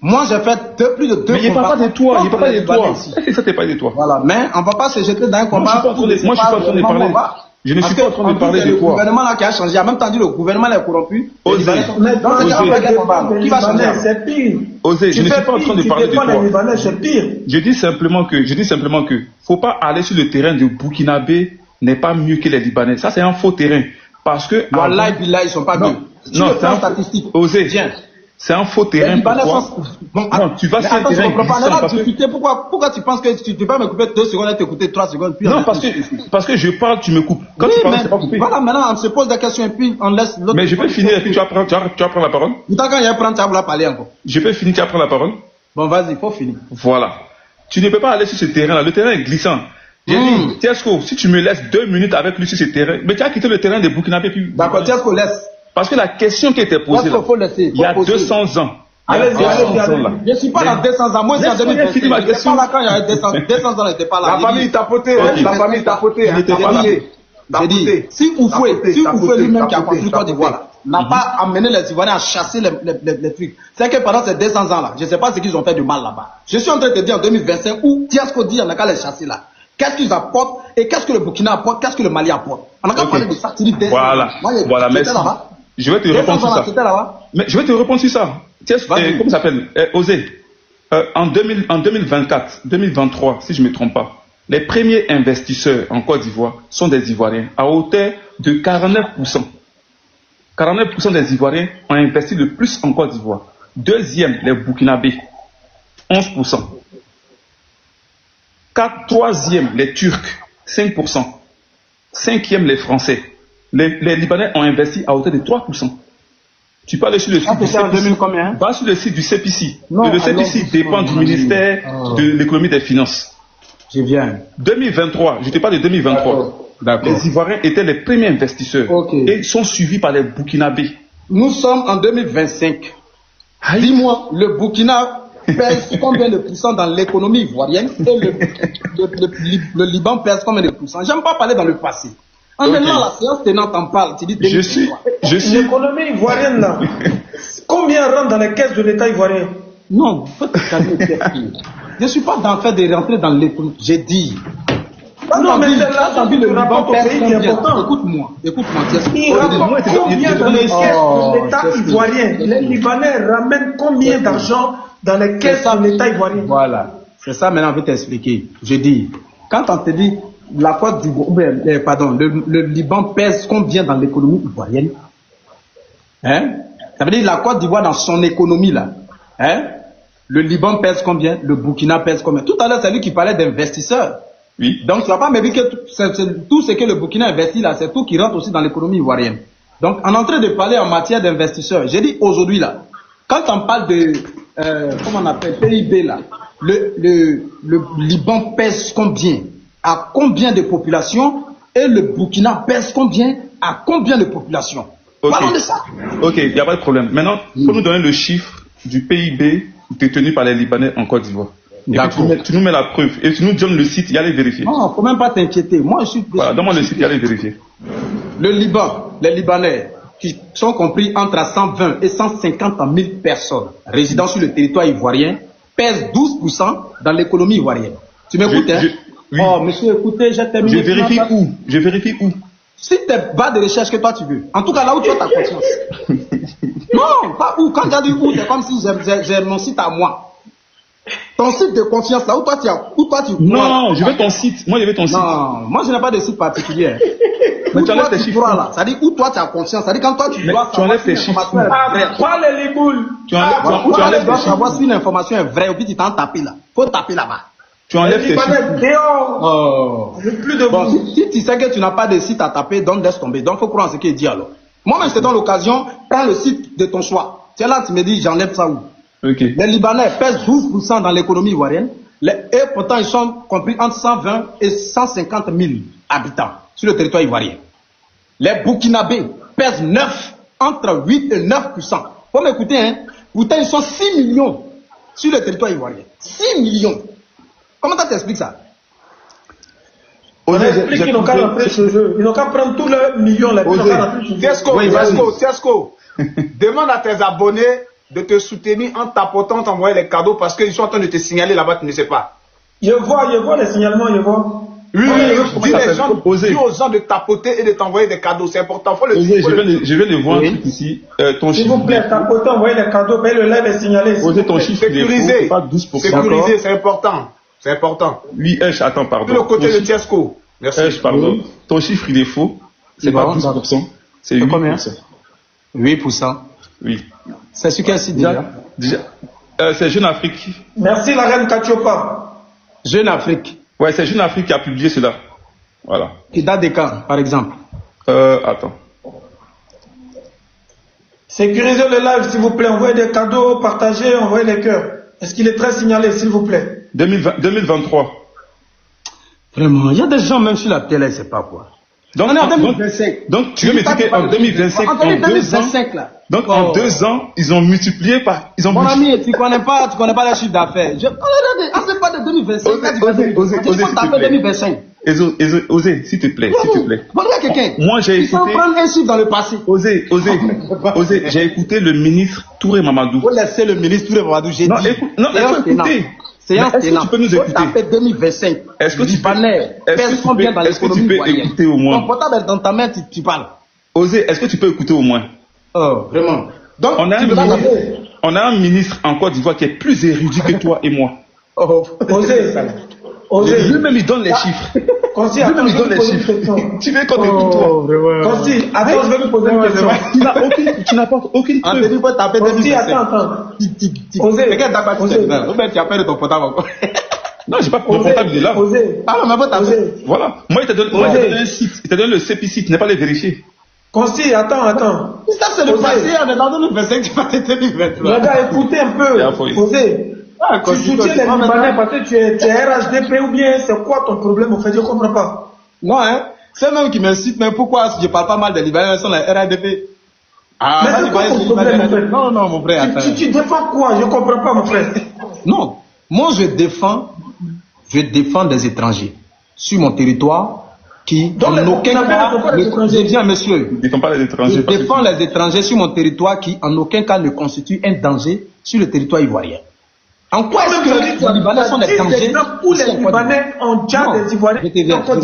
Moi, j'ai fait plus de 2 mais il ne parle pas de toi. Il ne parle pas de toi. Ça ne pas de toi. Voilà. Mais on ne va pas se jeter dans un combat. Moi, je ne suis pas en train de parler. Je ne suis pas en train de parler de toi. Le gouvernement là qui a changé, il a même temps dit le gouvernement est corrompu. Qui va changer? C'est pire. Osez, je ne suis pas en train de parler de toi. C'est pire. Je dis simplement que faut pas aller sur le terrain de Burkinabé n'est pas mieux que les Libanais. Ça c'est un faux terrain parce que Wallah billah ils sont pas mieux. Non, c'est un statistique. Osez. C'est un faux terrain. Non, tu vas sur un terrain glissant. Pourquoi tu penses que tu vas me couper 2 secondes et t'écouter 3 secondes puis non, parce que je parle, tu me coupes. Quand tu parles, c'est pas coupé. Voilà, maintenant on se pose des questions et puis on laisse l'autre. Mais je peux finir et puis tu vas prendre la parole. Tant quand il y a un prendre, tu vas vouloir parler encore. Je peux finir, tu vas prendre la parole. Bon, vas-y, il faut finir. Voilà. Tu ne peux pas aller sur ce terrain-là. Le terrain est glissant. J'ai dit, Tiesco, si tu me laisses 2 minutes avec lui sur ce terrain, mais tu as quitté le terrain de Burkinabé puis. D'accord, Tiesco laisse. Parce que la question qui était posée là, il y a 200 ans. Allez-y. Je ne suis pas dans 200 ans. Moi, c'est en 2025. Je n'étais pas là quand il y avait 200 ans, je n'étais pas là. La famille tapotait. La famille tapotait. J'ai dit, si Oufoué lui-même qui a construit Côte d'Ivoire n'a pas amené les Ivoiriens à chasser les trucs, c'est que pendant ces 200 ans là, je ne sais pas ce qu'ils ont fait de mal là-bas. Je suis en train de te dire en 2025 où Tiesco dit on n'a qu'à les chasser là. Qu'est-ce qu'ils apportent et qu'est-ce que le Burkina apporte, qu'est-ce que le Mali apporte. On n'a qu'à parler de ça. Voilà, merci. Je vais te répondre sur ça. Mais je vais te répondre sur ça. Comment ça s'appelle? Osez. En 2024, 2023, si je ne me trompe pas, les premiers investisseurs en Côte d'Ivoire sont des Ivoiriens à hauteur de 49%. 49% des Ivoiriens ont investi le plus en Côte d'Ivoire. Deuxième, les Burkinabés, 11%. Troisième, les Turcs, 5%. Cinquième, les Français. Les Libanais ont investi à hauteur de 3%. Tu peux aller sur le site du CPC. Va sur le site du CPC. Le CPC dépend du ministère de l'économie et des finances. Je viens. 2023, je te parle de 2023. D'accord. Les Ivoiriens étaient les premiers investisseurs. Et sont suivis par les Burkinabés. Nous sommes en 2025. Dis-moi, le Burkina pèse combien de pourcents dans l'économie ivoirienne et le Liban pèse combien de pourcents? J'aime pas parler dans le passé. En maintenant, la séance tenante en parle. Tu dis je suis. L'économie ivoirienne, là, combien rentre dans les caisses de l'État ivoirien? Non, faut te calmer. Je ne suis pas dans le fait de rentrer dans l'économie. J'ai dit. Non, mais c'est là, ça dit le Liban pèse combien? Écoute-moi. Il rapporte combien dans les caisses de l'État ivoirien? Les Libanais ramènent combien d'argent dans les caisses de l'État ivoirien? Voilà. C'est ça maintenant, je vais t'expliquer. Je dis, quand on te dit la Côte d'Ivoire, le Liban pèse combien dans l'économie ivoirienne? Hein? Ça veut dire la Côte d'Ivoire dans son économie là. Hein? Le Liban pèse combien? Le Burkina pèse combien? Tout à l'heure, c'est lui qui parlait d'investisseurs. Oui. Donc, tu vas pas me dire que tout ce que le Burkina investit là, c'est tout qui rentre aussi dans l'économie ivoirienne. Donc, on est en train de parler en matière d'investisseurs. J'ai dit aujourd'hui là, quand on parle de, comment on appelle, PIB là, le Liban pèse combien? À combien de population? Et le Burkina pèse combien? À combien de population? Parlons de ça. Ok, il n'y a pas de problème. Maintenant, il faut nous donner le chiffre du PIB détenu par les Libanais en Côte d'Ivoire. Et puis tu nous mets la preuve. Et tu nous donnes le site, y aller vérifier. Non, il ne faut même pas t'inquiéter. Moi, je suis... Voilà, donne-moi le site, y aller vérifier. Le Liban, les Libanais, qui sont compris entre 120 et 150 000 personnes résidant sur le territoire ivoirien, pèsent 12% dans l'économie ivoirienne. Tu m'écoutes, hein? Oui. Oh, monsieur, écoutez, j'ai terminé. Je vérifie où? Si t'es bas de recherche que toi tu veux. En tout cas, là où tu as ta conscience. Non, pas où. Quand tu as dit où, c'est comme si j'ai mon site à moi. Ton site de confiance, là où toi tu Non, je veux ton site. Moi, je veux ton site. Non, moi, je n'ai pas de site particulier. Mais tu enlèves tes chiffres. Là. Ça dit où toi tu as conscience. Ça dit quand toi tu dois savoir si l'information est vraie. Pas les boules. Tu enlèves savoir si une information est vraie ou puis tu t'en tapes là. Faut taper là-bas. Tu enlèves tes chiffres. Oh. Plus de bon, si tu sais que tu n'as pas de site à taper, donc laisse tomber. Donc, il faut croire en ce qu'il dit alors. Moi-même, je te donne l'occasion, prends le site de ton choix. Tu es là, tu me dis, j'enlève ça où? Okay. Les Libanais pèsent 12% dans l'économie ivoirienne. Et pourtant, ils sont compris entre 120 et 150 000 habitants sur le territoire ivoirien. Les Burkinabés pèsent entre 8 et 9%. Faut m'écouter, hein? Pourtant, ils sont 6 millions sur le territoire ivoirien. 6 millions. Comment tu t'expliques ça? On explique qu'ils n'ont qu'à rentrer chez eux. Ils n'ont qu'à prendre tous leurs millions là. Tiesco, demande à tes abonnés de te soutenir en tapotant, t'envoyer les cadeaux parce qu'ils sont en train de te signaler là-bas, tu ne sais pas. Je vois les signalements, je vois. Oui, dis aux gens de tapoter et de t'envoyer des cadeaux, c'est important. Faut je vais le voir ici. S'il vous plaît, tapotez, envoyez les cadeaux, le live est signalé. Ton chiffre sécurisé, pas 12%. Sécurisé, c'est important. C'est important. Oui, attends, pardon. De le côté de Tiesco. Merci. Pardon. Ton chiffre, il est faux. C'est pas 12%. C'est 8%. 8%. Oui. C'est sur quel site déjà? C'est Jeune Afrique. Merci la reine Katiopa. Jeune Afrique. Ouais, c'est Jeune Afrique qui a publié cela. Voilà. Qui date de quand, par exemple? Attends. Sécurisez le live, s'il vous plaît. Envoyez des cadeaux, partagez, envoyez les cœurs. Est-ce qu'il est très signalé, s'il vous plaît? 2023. Vraiment, il y a des gens même sur la télé, c'est pas quoi. Donc, on est en 2025. Donc tu veux me dire qu'en 2025, en 2 ans, ils ont multiplié par... Mon ami, tu connais pas les chiffres d'affaires. On ne sait pas de 2025. Osez, s'il te plaît. 2025. Osez, s'il te plaît. Quelqu'un. Moi, j'ai écouté... Ils prendre un chiffre dans le passé. Osez. J'ai écouté le ministre Touré Mamadou. Faut laisser le ministre Touré Mamadou, j'ai dit. Non, écoutez. Est-ce que tu peux nous écouter? Taper 2025. Est-ce que tu peux écouter au moins? Ton portable est dans ta main, tu parles. Osez, est-ce que tu peux écouter au moins? Oh, vraiment. Donc, on a un ministre en Côte d'Ivoire qui est plus érudit que toi et moi. Osez. Lui-même, il donne les chiffres. Lui-même, il donne les chiffres. Tu veux qu'on écoute toi? Attends, je vais vous poser une question. Tu n'apportes aucune preuve. Tu as perdu ton portable encore. Non, j'ai pas mon portable, il est là. Voilà. Moi, il t'a donné un site. Il t'a donné le CEPI site. Tu n'as pas les vérifier. Attends. Ça, c'est le passé. On est dans 2025, tu vas t'être 2023. Regarde, écoutez un peu. Tu soutiens les Libanais parce que tu es RHDP ou bien c'est quoi ton problème au fait? Je ne comprends pas. Non, hein. C'est même qui m'incite, mais pourquoi si je ne parle pas mal des Libanais, ils sont les RHDP? Mais c'est quoi ton problème, mon frère? Non, mon frère. Tu défends quoi? Je ne comprends pas, mon frère. Non. Moi, je défends des étrangers sur mon territoire qui, en aucun cas, je dis à monsieur, je défends les étrangers sur mon territoire qui, en aucun cas, ne constituent un danger sur le territoire ivoirien. En quoi est-ce que les Libanais sont des dangers? Où les Libanais ont déjà des Ivoiriens? En quoi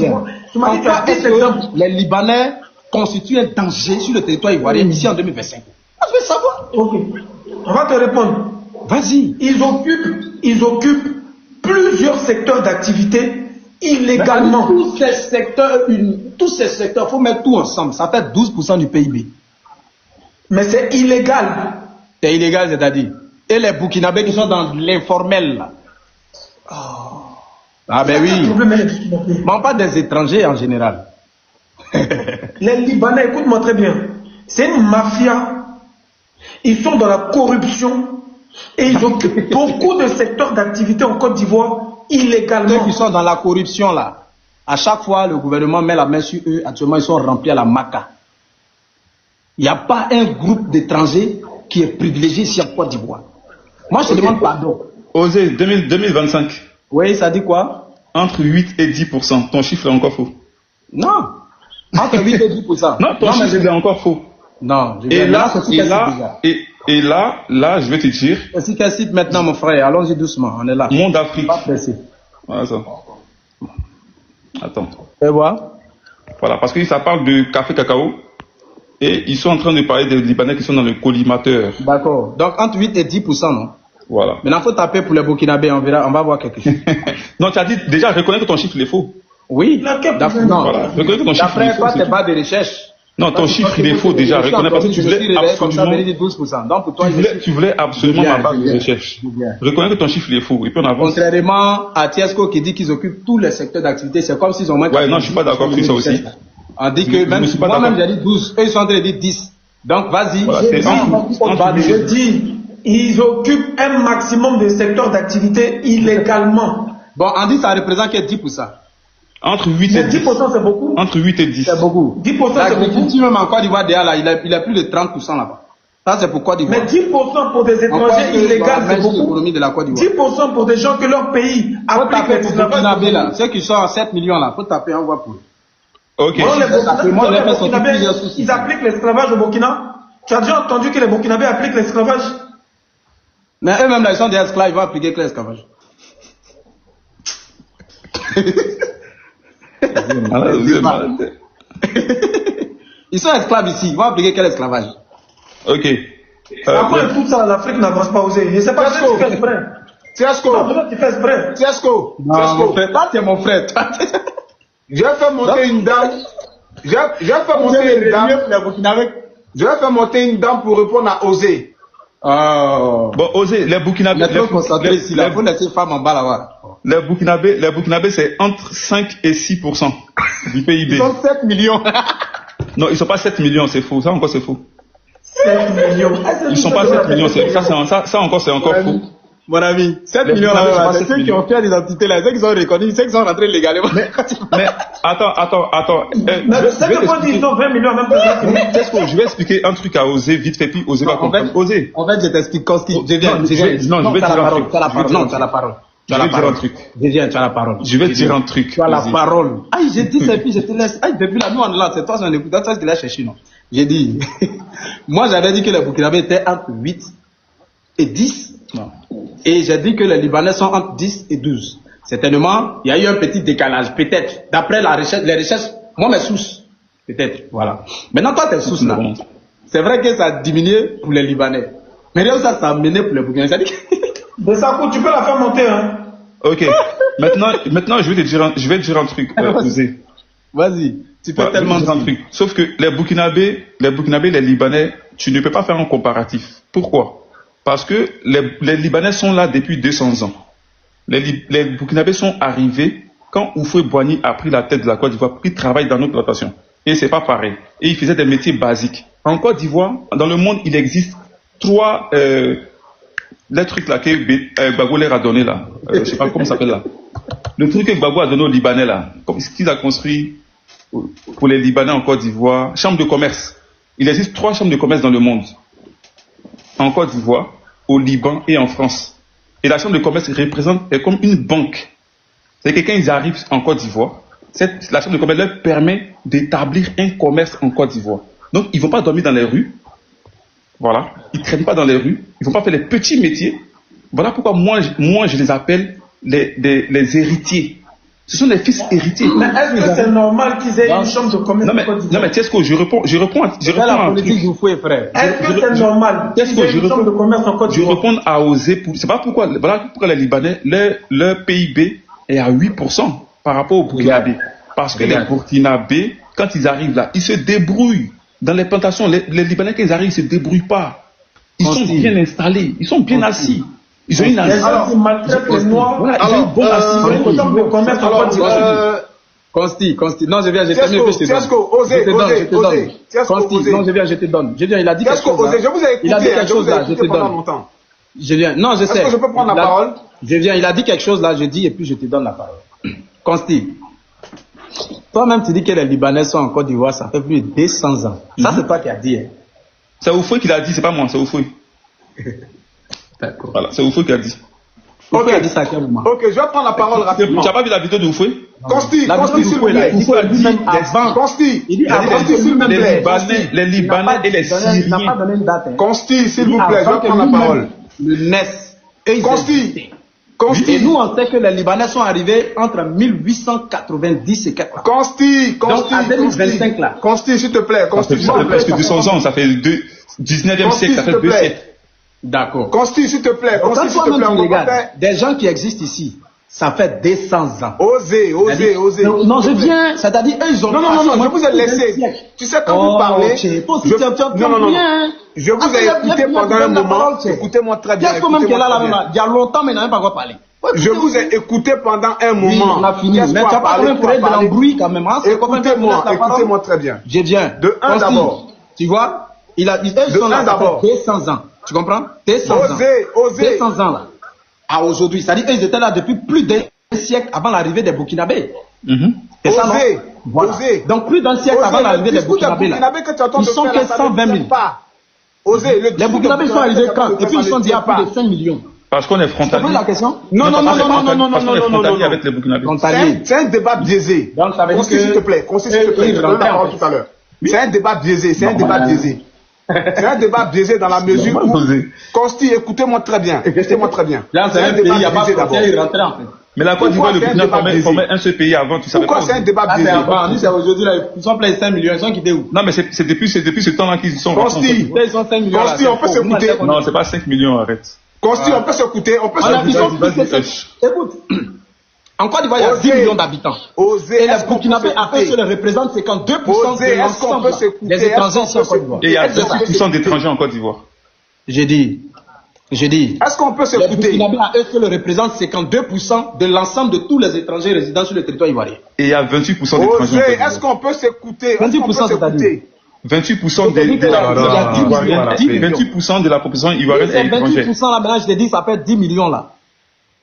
est-ce que les Libanais constituent un danger sur le territoire ivoirien ici en 2025? Je veux savoir. Ok. On va te répondre. Vas-y. Ils occupent plusieurs secteurs d'activité illégalement. Tous ces secteurs, il faut mettre tout ensemble. Ça fait 12% du PIB. Mais c'est illégal. C'est illégal, c'est-à-dire? Et les Burkinabés qui sont dans l'informel, là. Ah ben oui. Mais pas des étrangers en général. Les Libanais, écoute-moi très bien. C'est une mafia. Ils sont dans la corruption. Et ils occupent beaucoup de secteurs d'activité en Côte d'Ivoire illégalement. Ceux qui sont dans la corruption là, à chaque fois le gouvernement met la main sur eux, actuellement ils sont remplis à la maca. Il n'y a pas un groupe d'étrangers qui est privilégié ici en Côte d'Ivoire. Moi je te demande pardon. Osez, 2025. Oui, ça dit quoi? Entre 8 et 10%. Ton chiffre est encore faux. Non. Entre 8 et 10%. Non, ton chiffre est encore faux. Non. Et là, je vais te dire. C'est quel site maintenant, mon frère? Allons-y doucement, on est là. Monde Afrique. Pas pressé. Voilà ça. Attends. Et voilà. Voilà, parce que ça parle de café cacao. Et ils sont en train de parler des Libanais qui sont dans le collimateur. D'accord. Donc entre 8 et 10%, non? Voilà. Maintenant, il faut taper pour les Burkinabés, on va voir quelque chose. Non, tu as dit, déjà, reconnais que ton chiffre est faux. Oui. Non, voilà. Reconnais que ton chiffre est D'après faux. toi, c'est pas de recherche. Non, ton chiffre, il est faux déjà. Reconnais parce que tu voulais absolument. 12%. Donc pour toi, Tu voulais absolument ma base de recherche. Reconnais que ton chiffre, il est faux. Et puis on avance. Contrairement à Tiesco qui dit qu'ils occupent tous les secteurs d'activité, c'est comme s'ils ont moins. Ouais, non, je suis pas d'accord sur ça aussi. On dit que même moi-même, j'ai dit 12. Eux, ils sont en train de dire 10. Donc, vas-y. Je dis, ils occupent un maximum de secteurs d'activité illégalement. Bon, on dit ça représente que 10%. Entre 8 et 10. 10% c'est beaucoup. Entre 8 et 10. C'est beaucoup. 10% c'est beaucoup. L'agriculture même en Côte d'Ivoire, là, il a plus de 30% là-bas. Ça, c'est pour Côte d'Ivoire. Mais 10% pour des étrangers illégaux, c'est beaucoup. 10% pour des gens que leur pays applique l'esclavage. Ceux qui sont à 7 millions là, faut taper un voix pour eux. Ok. Ils appliquent l'esclavage au Burkina. Tu as déjà entendu que les Burkinabés appliquent l'esclavage? Mais eux-mêmes là, ils sont des esclaves, ils vont appliquer l'esclavage. Ils sont esclaves ici, ils vont appliquer quel esclavage? Ok. Après tout ça, l'Afrique n'avance pas osé. Et c'est pas ça qui fait exprès. Tiesco. Tu fais exprès. Tiesco. Non, toi, tu es mon frère. Je vais faire monter une dame. Je vais faire monter une dame pour répondre à Osé. Bon, Osé, les Burkinabés. Les Burkinabés, c'est entre 5 et 6% du PIB. Ils sont 7 millions. Non, ils sont pas 7 millions, c'est faux. Ça encore, c'est faux. 7 millions. Ils sont pas 7 millions, ça encore, c'est encore faux. Mon ami, 7 millions là, c'est ceux qui ont fait l'identité là, ceux qui sont reconnus, ceux qui sont rentrés légalement. Mais attends. Mais c'est que quand ils ont 20 millions, même pas. Qu'est-ce que je vais expliquer un truc à Osé, vite fait, puis Osé va comprendre. Osé. En fait, je t'explique quand ce qui. Non, je vais dire un truc. Tu as la parole. Je vais dire un truc. Tu as la parole. Je vais dire un truc. Tu as la parole. Ah, j'ai dit ça et puis je te laisse. Ah, depuis là, nous on est là, c'est toi, on écoute. Toi, tu l'as cherché, non? J'ai dit. Moi, j'avais dit que les Burkinabés étaient entre 8 et 10. Non. Et j'ai dit que les Libanais sont entre 10 et 12. Certainement, il y a eu un petit décalage, peut-être. D'après les recherches, moi, mes sources, peut-être. Voilà. Maintenant, toi, tes sources là, c'est vrai que ça a diminué pour les Libanais. Mais là, ça a mené pour les Burkinabés. De ça, tu peux la faire monter, hein. Ok. Maintenant, je vais te dire un truc, Osé. Vas-y. Tu peux tellement dire un truc. Sauf que les Burkinabés, les Libanais, tu ne peux pas faire un comparatif. Pourquoi? Parce que les Libanais sont là depuis 200 ans. Les Burkinabés sont arrivés quand Houphouët-Boigny a pris la tête de la Côte d'Ivoire, il travaille dans notre plantation. Et c'est pas pareil. Et il faisait des métiers basiques. En Côte d'Ivoire, dans le monde, il existe 3 les trucs là que Gbagbo leur a donné là. Je sais pas comment ça s'appelle là. Le truc que Gbagbo a donné aux Libanais là, ce qu'il a construit pour les Libanais en Côte d'Ivoire, chambre de commerce. Il existe 3 chambres de commerce dans le monde. En Côte d'Ivoire, au Liban et en France. Et la chambre de commerce est comme une banque. C'est que quand ils arrivent en Côte d'Ivoire, la chambre de commerce leur permet d'établir un commerce en Côte d'Ivoire. Donc, ils ne vont pas dormir dans les rues. Voilà. Ils ne traînent pas dans les rues. Ils ne vont pas faire les petits métiers. Voilà pourquoi moi je les appelle les héritiers. Ce sont les fils héritiers. Mais est-ce que c'est normal qu'ils aient une chambre de commerce en Côte d'Ivoire? Non, mais Tiesco, je réponds la politique du fouet, frère. Est-ce que c'est normal qu'ils aient une chambre de commerce en Côte d'Ivoire? Je réponds à Osé. C'est pas pourquoi. Voilà pourquoi les Libanais, leur PIB est à 8% par rapport aux Burkinabés. Parce que les Burkinabés, quand ils arrivent là, ils se débrouillent. Dans les plantations, les Libanais, quand ils arrivent, ils ne se débrouillent pas. Ils sont bien installés, ils sont bien assis. Ils ont une Les assise. gens qui maltraitent les Noirs, Voilà, ils ont une bonne assise. autant me connaître en Côte d'Ivoire. Consti. Non, je viens, je termine, puis je te donne. Tiesco, Je te donne, je te donne. Tiesco, Consti, osez. non, je viens, je te donne. Je viens, il a dit quelque Tiesco, chose là. osez. Je vous ai écouté. Il a dit quelque Je vous chose ai là, je te écouté pendant donne. longtemps. Je viens, non, je sais. Est-ce que je peux prendre la parole? Je viens, il a dit quelque chose là, je dis, et puis je te donne la parole. Consti, toi-même tu dis que les Libanais sont en Côte d'Ivoire, ça fait plus de 200 ans. Ça, c'est toi qui as dit. Hein. C'est Oufoué qui l'a dit, c'est pas moi, c'est Oufoué. D'accord. Voilà, c'est Oufoué qui a dit. Pourquoi il a dit ça à quel moment? Ok, je vais prendre la parole rapidement. Tu n'as pas vu la vidéo de Oufoué? Consti, La Consti, s'il vous vidéo de plaît. Oufoué, il a dit même avant. Consti, Il dit avant, Consti, s'il vous Les plaît. Libanais, les Libanais et les Il n'a pas Syriens. donné une date. Hein. Consti, s'il Il dit vous plaît, je avant vais que prendre la nous-mêmes, parole. Le NES. Et ils Consti, existaient. Et Consti, nous, on sait que les Libanais sont arrivés entre 1890 et 4 ans. Consti, Donc, à 2025 là. Consti, s'il te plaît, Ça Consti, fait s'il te plaît. presque 200 ans, ça fait 19e Consti, siècle, ça s'il fait te 2 plaît. siècles. D'accord. Consti, s'il te plaît, Quand Consti, s'il te toi-même plaît, tu on va regardes, faire. des gens qui existent ici, ça fait 200 ans. Osez, osez, osez. Non, non, je viens, c'est-à-dire, eux, ils ont Non, non, non, non, je vous ai laissé. Tu sais, quand vous parlez. Non, non, non. Je vous ai écouté pendant un moment. Écoutez-moi très bien. Qu'est-ce que même qu'elle a là, il y a longtemps, mais il n'a même pas encore parlé. Je vous ai écouté pendant un Oui, moment. on a fini. Mais tu n'as pas quand même créé de l'embrouille quand même. Hein? Écoutez-moi très bien. Je viens. De un d'abord. Tu vois, eux sont là, ça fait 200 ans. Tu comprends? 200 ans. Osez. 200 ans là. À aujourd'hui. C'est-à-dire qu'ils étaient là depuis plus d'un siècle avant l'arrivée des Burkinabés. C'est ça, non? Voilà. Donc plus d'un siècle avant l'arrivée des Burkinabés là. Ils sont que 120 000. Osez. Les Burkinabés sont arrivés quand? Et puis ils sont déjà à plus de 5 millions. Parce qu'on est Tu comprends frontalier. la question? Non, non, non, non, non, non, non, Parce qu'on non, est non, non, frontalier non. avec les Burkinabés. C'est un débat biaisé. Donc ça veut dire Consti, que... s'il te plaît. Consti, s'il te plaît. Je te donne la parole tout à l'heure. C'est un débat biaisé. C'est un débat biaisé. C'est un débat biaisé dans la mesure où. Consti, écoutez-moi très bien. Écoutez-moi très bien. Là, c'est un pays, il n'y a pas de frontière, il rentrait en fait. Mais la Côte d'Ivoire et le Burkina formaient un seul pays avant, tu savais pas. Pourquoi c'est un débat Ah, c'est biaisé? avant. Nous, c'est aujourd'hui, là, ils sont pleins de 5 millions. Ils sont quittés où? Non, mais c'est depuis ce temps-là qu'ils sont Consti, Ils sont 5 millions. là, Consti, c'est on peut faux. s'écouter. Nous, Non, c'est pas 5 millions, arrête. Consti, on peut s'écouter. On peut On a, ils sont s'écouter. plus que 5. Écoute, en Côte d'Ivoire, il y a 10 millions d'habitants. Osez. Et les Est-ce qu'on peut Burkinabés, à eux, s'écouter? cela représente 52% Osez, de est-ce qu'on l'ensemble peut s'écouter? des étrangers ici en Côte d'Ivoire. Et il y a Est-ce qu'on peut 28% d'étrangers en Côte d'Ivoire. J'ai dit. Est-ce qu'on peut Les s'écouter? Burkinabés, à eux, cela représente 52% de l'ensemble de tous les étrangers résidant sur le territoire ivoirien. Et il y a 28% d'étrangers en Côte Osez, est-ce d'Ivoire. qu'on peut s'écouter? 28%, c'est-à-dire? 28% Il y a 10 millions. 28% de la population ivoirienne Ces est étrangère. 28% là, maintenant, je te dis, ça fait 10 millions là.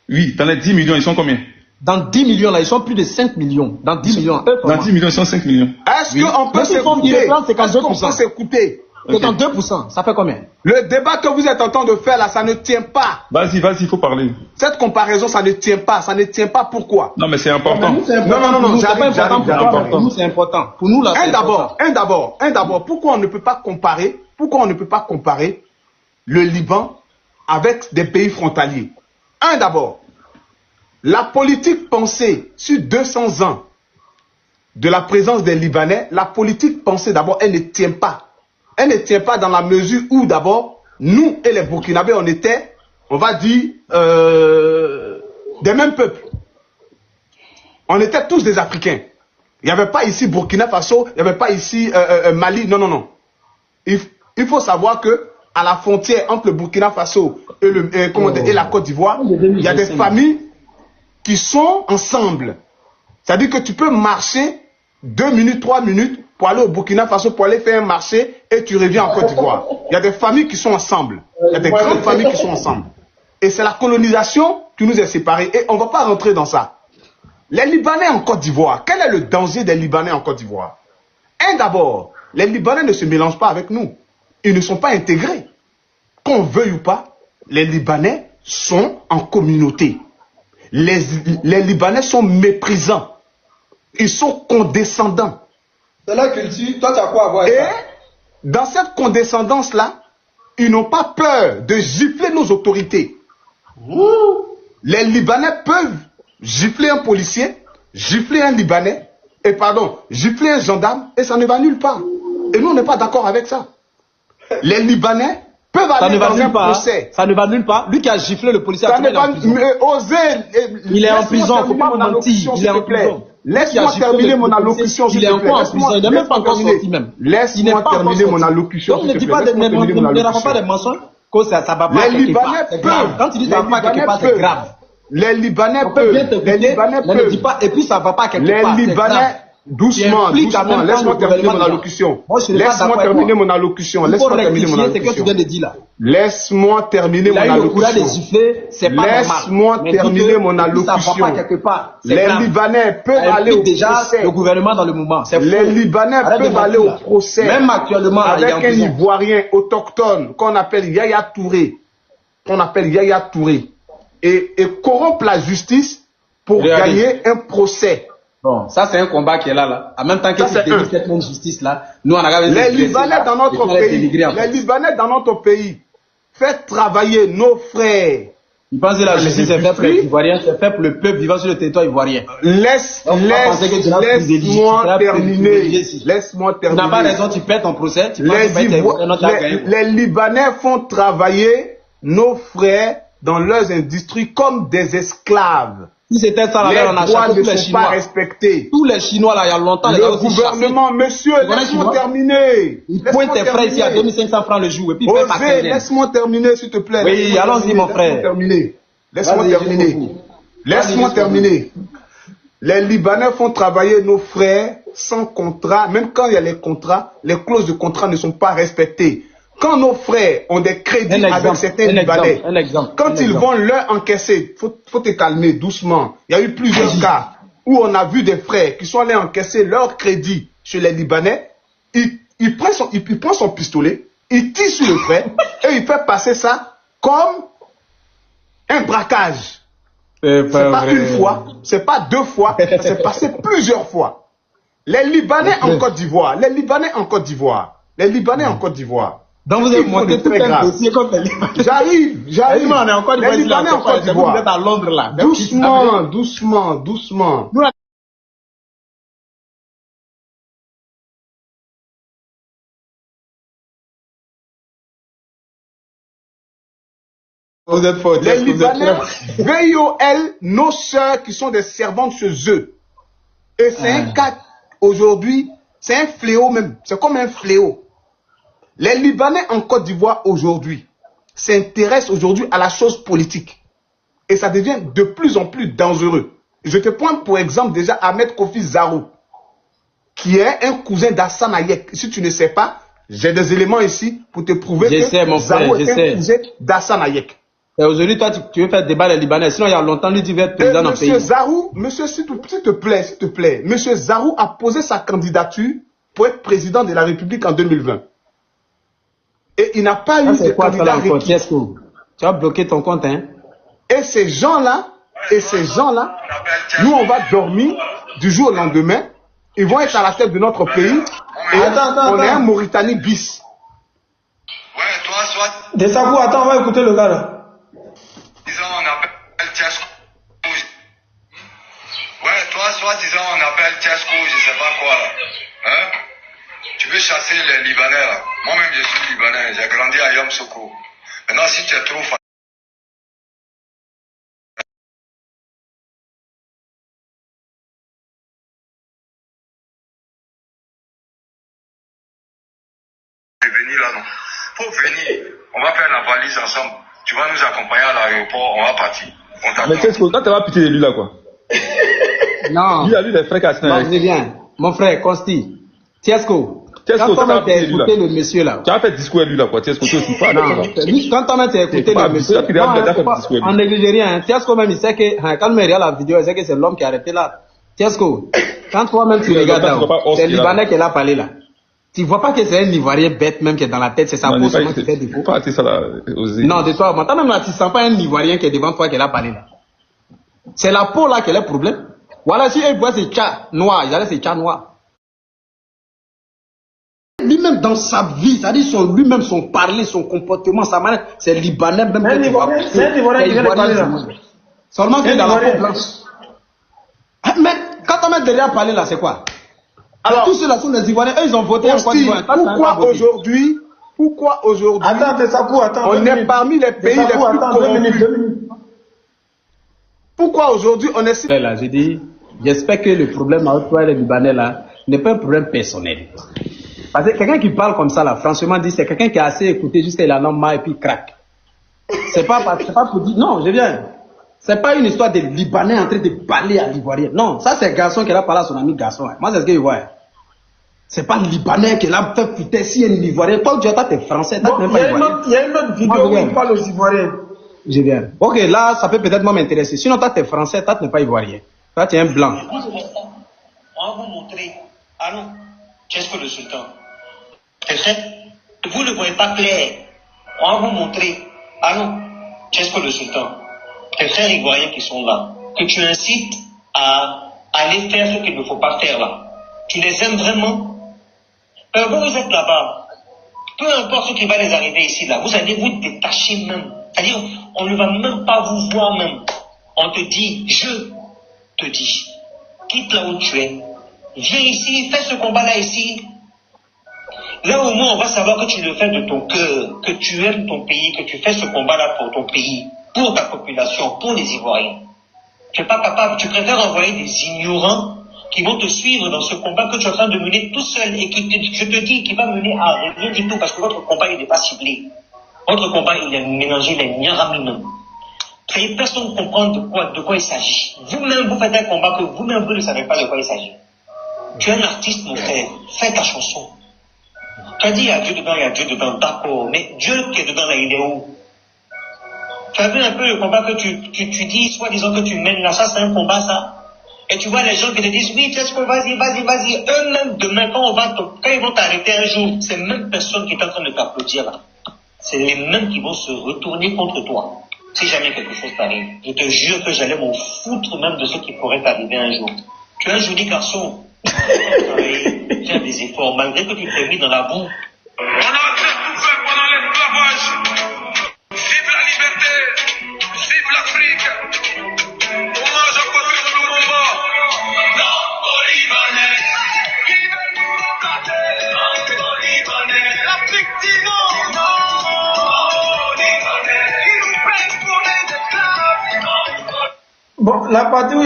Oui, dans les 10 millions, ils sont combien? Dans 10 millions là, ils sont plus de 5 millions. Dans 10 millions. Dans 10 millions, ils sont 5 millions. Est-ce qu'on peut Mais s'ils font s'écouter? irréférence, c'est Est-ce qu'on 52%. peut s'écouter? C'est en 2%. Ça fait combien? Le débat que vous êtes en train de faire là, ça ne tient pas. Vas-y, il faut parler. Cette comparaison, ça ne tient pas. Ça ne tient pas. Pourquoi? Non, mais c'est important. Nous, c'est important. Non, non, non, Pour nous, c'est pas j'arrive, important. j'arrive. Pour nous, c'est important. Pour nous, là, c'est important. Un d'abord, pourquoi on ne peut pas comparer le Liban avec des pays frontaliers? Un d'abord, la politique pensée sur 200 ans de la présence des Libanais, la politique pensée d'abord, elle ne tient pas. Elle ne tient pas dans la mesure où d'abord, nous et les Burkinabés, on était, on va dire, des mêmes peuples. On était tous des Africains. Il n'y avait pas ici Burkina Faso, il n'y avait pas ici Mali, non, non, non. Il faut savoir que à la frontière entre le Burkina Faso et la Côte d'Ivoire, il y a des familles qui sont ensemble. C'est-à-dire que tu peux marcher 2 minutes, 3 minutes pour aller au Burkina Faso, pour aller faire un marché et tu reviens en Côte d'Ivoire. Il y a des familles qui sont ensemble. Il y a des grandes familles qui sont ensemble. Et c'est la colonisation qui nous a séparés. Et on ne va pas rentrer dans ça. Les Libanais en Côte d'Ivoire, quel est le danger des Libanais en Côte d'Ivoire? D'abord, les Libanais ne se mélangent pas avec nous. Ils ne sont pas intégrés. Qu'on veuille ou pas, les Libanais sont en communauté. Les Libanais sont méprisants. Ils sont condescendants. C'est la culture. Toi, tu as quoi à voir avec Et ça? dans cette condescendance-là, ils n'ont pas peur de gifler nos autorités. Les Libanais peuvent gifler un policier, gifler un Libanais, gifler un gendarme, et ça ne va nulle part. Et nous, on n'est pas d'accord avec ça. Les Libanais peuvent aller dans un procès. Ça ne va nulle part. Lui qui a giflé le policier, Ça ne va oser. Il est en prison, faut pas mentir. Il est en prison. Laisse-moi terminer mon allocution, s'il te plaît. Il est encore en prison, il n'est même pas encore sorti même. Laisse-moi terminer mon allocution, Donc ne dis pas des mensonges. que ça va pas Les quelque part. Libanais C'est grave. Quand tu dis ça va pas quelque part, c'est grave. Les Libanais On peut peuvent. bien t'écouter, Les Libanais mais ne dis peuvent. pas, et puis ça va pas quelque Les part. c'est Libanais, grave. doucement, Tu impliques en doucement. même temps Laisse-moi le terminer mon gouvernement. allocution. Moi, je suis pas Laisse-moi d'accord avec terminer toi. mon allocution. Il faut Laisse-moi terminer mon rectifier ce que tu allocution. viens de dire là. Laisse-moi terminer Il mon a eu le courage de allocution. siffler, c'est pas normal. Laisse-moi Mais dis terminer que mon ça va allocution. pas quelque part. C'est Les grave. Libanais peuvent Ça aller au implique déjà procès. le gouvernement dans le mouvement. C'est Les faux. Libanais Arrête de peuvent mentir, aller au là. procès. Même actuellement, là, il est en avec un prison. Ivoirien autochtone qu'on appelle Yaya Touré. Et corrompre la justice pour Regardez. gagner un procès. Bon, ça c'est un combat qui est là. En même temps que Ça, tu c'est dénigres un. cette même justice-là, nous on a Les Libanais dans notre pays, faites travailler nos frères. Ils pensent que la justice c'est fait pour les Ivoiriens, c'est fait pour le peuple vivant sur le territoire ivoirien. Laisse-moi terminer. Laisse-moi Tu n'as pas terminer. raison, tu perds ton procès. Tu penses que les Ivoiriens n'ont pas gagné. Les Libanais font travailler nos frères dans leurs industries comme des esclaves. Si c'était ça, Les là, on a droits chassé ne tous les sont pas Chinois. respectés. Tous les Chinois, là, il y a longtemps, les gars Le aussi gouvernement, monsieur, Voilà, laisse-moi Chinois. terminer. ils pointent tes frères ici à 2500 francs le jour et puis ils payent ma Osez, quinzaine. laisse-moi terminer, s'il te plaît. Oui, Laisse-moi allons-y, terminer, mon frère. Laisse-moi Vas-y, terminer. jusqu'au bout. Laisse-moi Vas-y, terminer. Les Libanais font travailler nos frères sans contrat. Même quand il y a les contrats, les clauses de contrat ne sont pas respectées. Quand nos frères ont des crédits avec certains Libanais, quand ils vont leur encaisser, faut te calmer doucement. Il y a eu plusieurs cas où on a vu des frères qui sont allés encaisser leur crédit chez les Libanais. Il prend son pistolet, il tire sur le frère et il fait passer ça comme un braquage. C'est pas une fois, c'est pas deux fois, ça s'est passé plusieurs fois. Les Libanais en Côte d'Ivoire. Donc vous avez monté tout un dossier comme les Libanais. J'arrive. On est encore Les Libanais en Côte d'Ivoire. Vous êtes à Londres là. Doucement. Vous êtes fort. Les Libanais, VIOL, nos sœurs qui sont des servantes chez eux. Et c'est un cas aujourd'hui, c'est un fléau même. C'est comme un fléau. Les Libanais en Côte d'Ivoire aujourd'hui s'intéressent aujourd'hui à la chose politique. Et ça devient de plus en plus dangereux. Je te prends pour exemple déjà Ahmed Kofi Zarou, qui est un cousin d'Hassane Hayek. Si tu ne sais pas, j'ai des éléments ici pour te prouver que Zarou est un cousin d'Hassane Hayek. Et aujourd'hui, toi, tu veux faire débat les Libanais. Sinon, il y a longtemps, lui, tu veux être président dans le pays. Monsieur, s'il te plaît, monsieur Zarou a posé sa candidature pour être président de la République en 2020. Et il n'a pas eu de candidat requis. Tu as bloqué ton compte, hein? Et ces gens-là, nous, on va dormir du jour au lendemain. Ils vont être à la tête de notre pays. Et on est un Mauritanie bis. Ouais, toi, soit. Des Sakou, attends, on va écouter le gars là. Disons, on appelle Tiasco. Ouais, toi, soi-disant, on appelle Tiasco, je sais pas quoi là. Hein? Tu veux chasser les Libanais là. Moi-même, je suis Libanais. J'ai grandi à Yom Soko. Maintenant, si tu es trop fatigué. Venir là, non. Faut venir. On va faire la valise ensemble. Tu vas nous accompagner à l'aéroport, on va partir. On t'attend. Mais qu'est-ce que quand tu vas pitié de lui là quoi? Non. Lui a vu des frères cassés. Non, je viens. Mon frère, Consti. Tiesco. Tiesco, quand on a écouté le monsieur là. Tu as fait discours à lui là quoi? Tiesco, tu aussi pas. Non, quand on a écouté le monsieur. On néglige rien. Tiesco même, il sait que, quand il regarde la vidéo, il sait que c'est l'homme qui a arrêté là. Tiesco, quand toi-même tu regardes là, c'est le Libanais qui l'a parlé là. Tu vois pas que c'est un Ivoirien bête même qui est dans la tête, c'est sa peau seulement qui fait défaut. Non, de toi, toi même là, tu sens pas un Ivoirien qui est devant toi qui l'a parlé là. C'est la peau là qui est le problème. Voilà, si il voit ses chats noirs, il a ses chats noirs. Lui-même dans sa vie, c'est-à-dire lui-même son parler, son comportement, sa manière, c'est Libanais même. C'est un Ivoirien qui vient de parler là. Seulement qu'il est dans la peau blanche. Mais quand on met derrière parler là, c'est quoi? Alors, tous ceux-là sont des Ivoiriens, eux ils ont voté en Côte d'Ivoire. Pourquoi aujourd'hui Attends, on est parmi les pays les plus corrompus? Pourquoi aujourd'hui on est... Là, j'ai dit, j'espère que le problème avec toi et les Libanais là n'est pas un problème personnel. Parce que quelqu'un qui parle comme ça là, franchement dit, c'est quelqu'un qui a assez écouté jusqu'à il en a marre et puis craque. C'est pas pour dire, non, je viens. C'est pas une histoire de Libanais en train de parler à l'Ivoirien. Non, ça c'est garçon qui a parlé à son ami garçon. Moi c'est ce que je vois. C'est pas le Libanais qui l'a fait putain si un Ivoirien. Toi tu es français, bon, il y a une autre vidéo où il parle aux Ivoiriens. Je viens. Ok, là ça peut peut-être m'intéresser. Sinon toi tu es français, toi tu n'es pas Ivoirien. Toi tu es un blanc. On va vous montrer. Ah non, qu'est-ce que le sultan? Vous ne voyez pas clair. On va vous montrer. Ah non, qu'est-ce que le sultan? Tes frères ivoiriens qui sont là, que tu incites à aller faire ce qu'il ne faut pas faire là. Tu les aimes vraiment? Quand vous êtes là-bas, peu importe ce qui va les arriver ici là, vous allez vous détacher même. C'est-à-dire, on ne va même pas vous voir même. On te dit, je te dis, quitte là où tu es. Viens ici, fais ce combat-là ici. Là au moins on va savoir que tu le fais de ton cœur, que tu aimes ton pays, que tu fais ce combat-là pour ton pays, pour ta population, pour les Ivoiriens. Tu n'es pas capable, tu préfères envoyer des ignorants qui vont te suivre dans ce combat que tu es en train de mener tout seul et qui, je te dis, qui va mener à rien du tout parce que votre combat il n'est pas ciblé. Votre combat il est mélangé, il est nyaramineux. Personne ne comprend de quoi il s'agit. Vous-même vous faites un combat que vous-même vous ne savez pas de quoi il s'agit. Tu es un artiste mon frère, fais ta chanson. Tu as dit il y a Dieu dedans, il y a Dieu dedans, d'accord, mais Dieu qui est dedans là, il est où? Tu as vu un peu le combat que tu dis, soi-disant que tu mènes là, ça c'est un combat ça. Et tu vois les gens qui te disent, oui, vas-y. Eux-mêmes, demain, quand ils vont t'arrêter un jour, c'est même personne qui est en train de t'applaudir là. C'est les mêmes qui vont se retourner contre toi. Si jamais quelque chose t'arrive, je te jure que j'allais m'en foutre même de ce qui pourrait t'arriver un jour. Tu es un joli garçon. Faire des efforts, malgré que tu t'es mis dans la boue. On a tout fait pendant l'esclavage. Vive la liberté, vive l'Afrique. Hommage à Patrice Lumumba. Non aux Libanais. Qui veulent nous remplacer. Non aux Libanais. L'Afrique dit non. Non aux Libanais. Ils nous prennent pour des esclaves. Bon, la partie où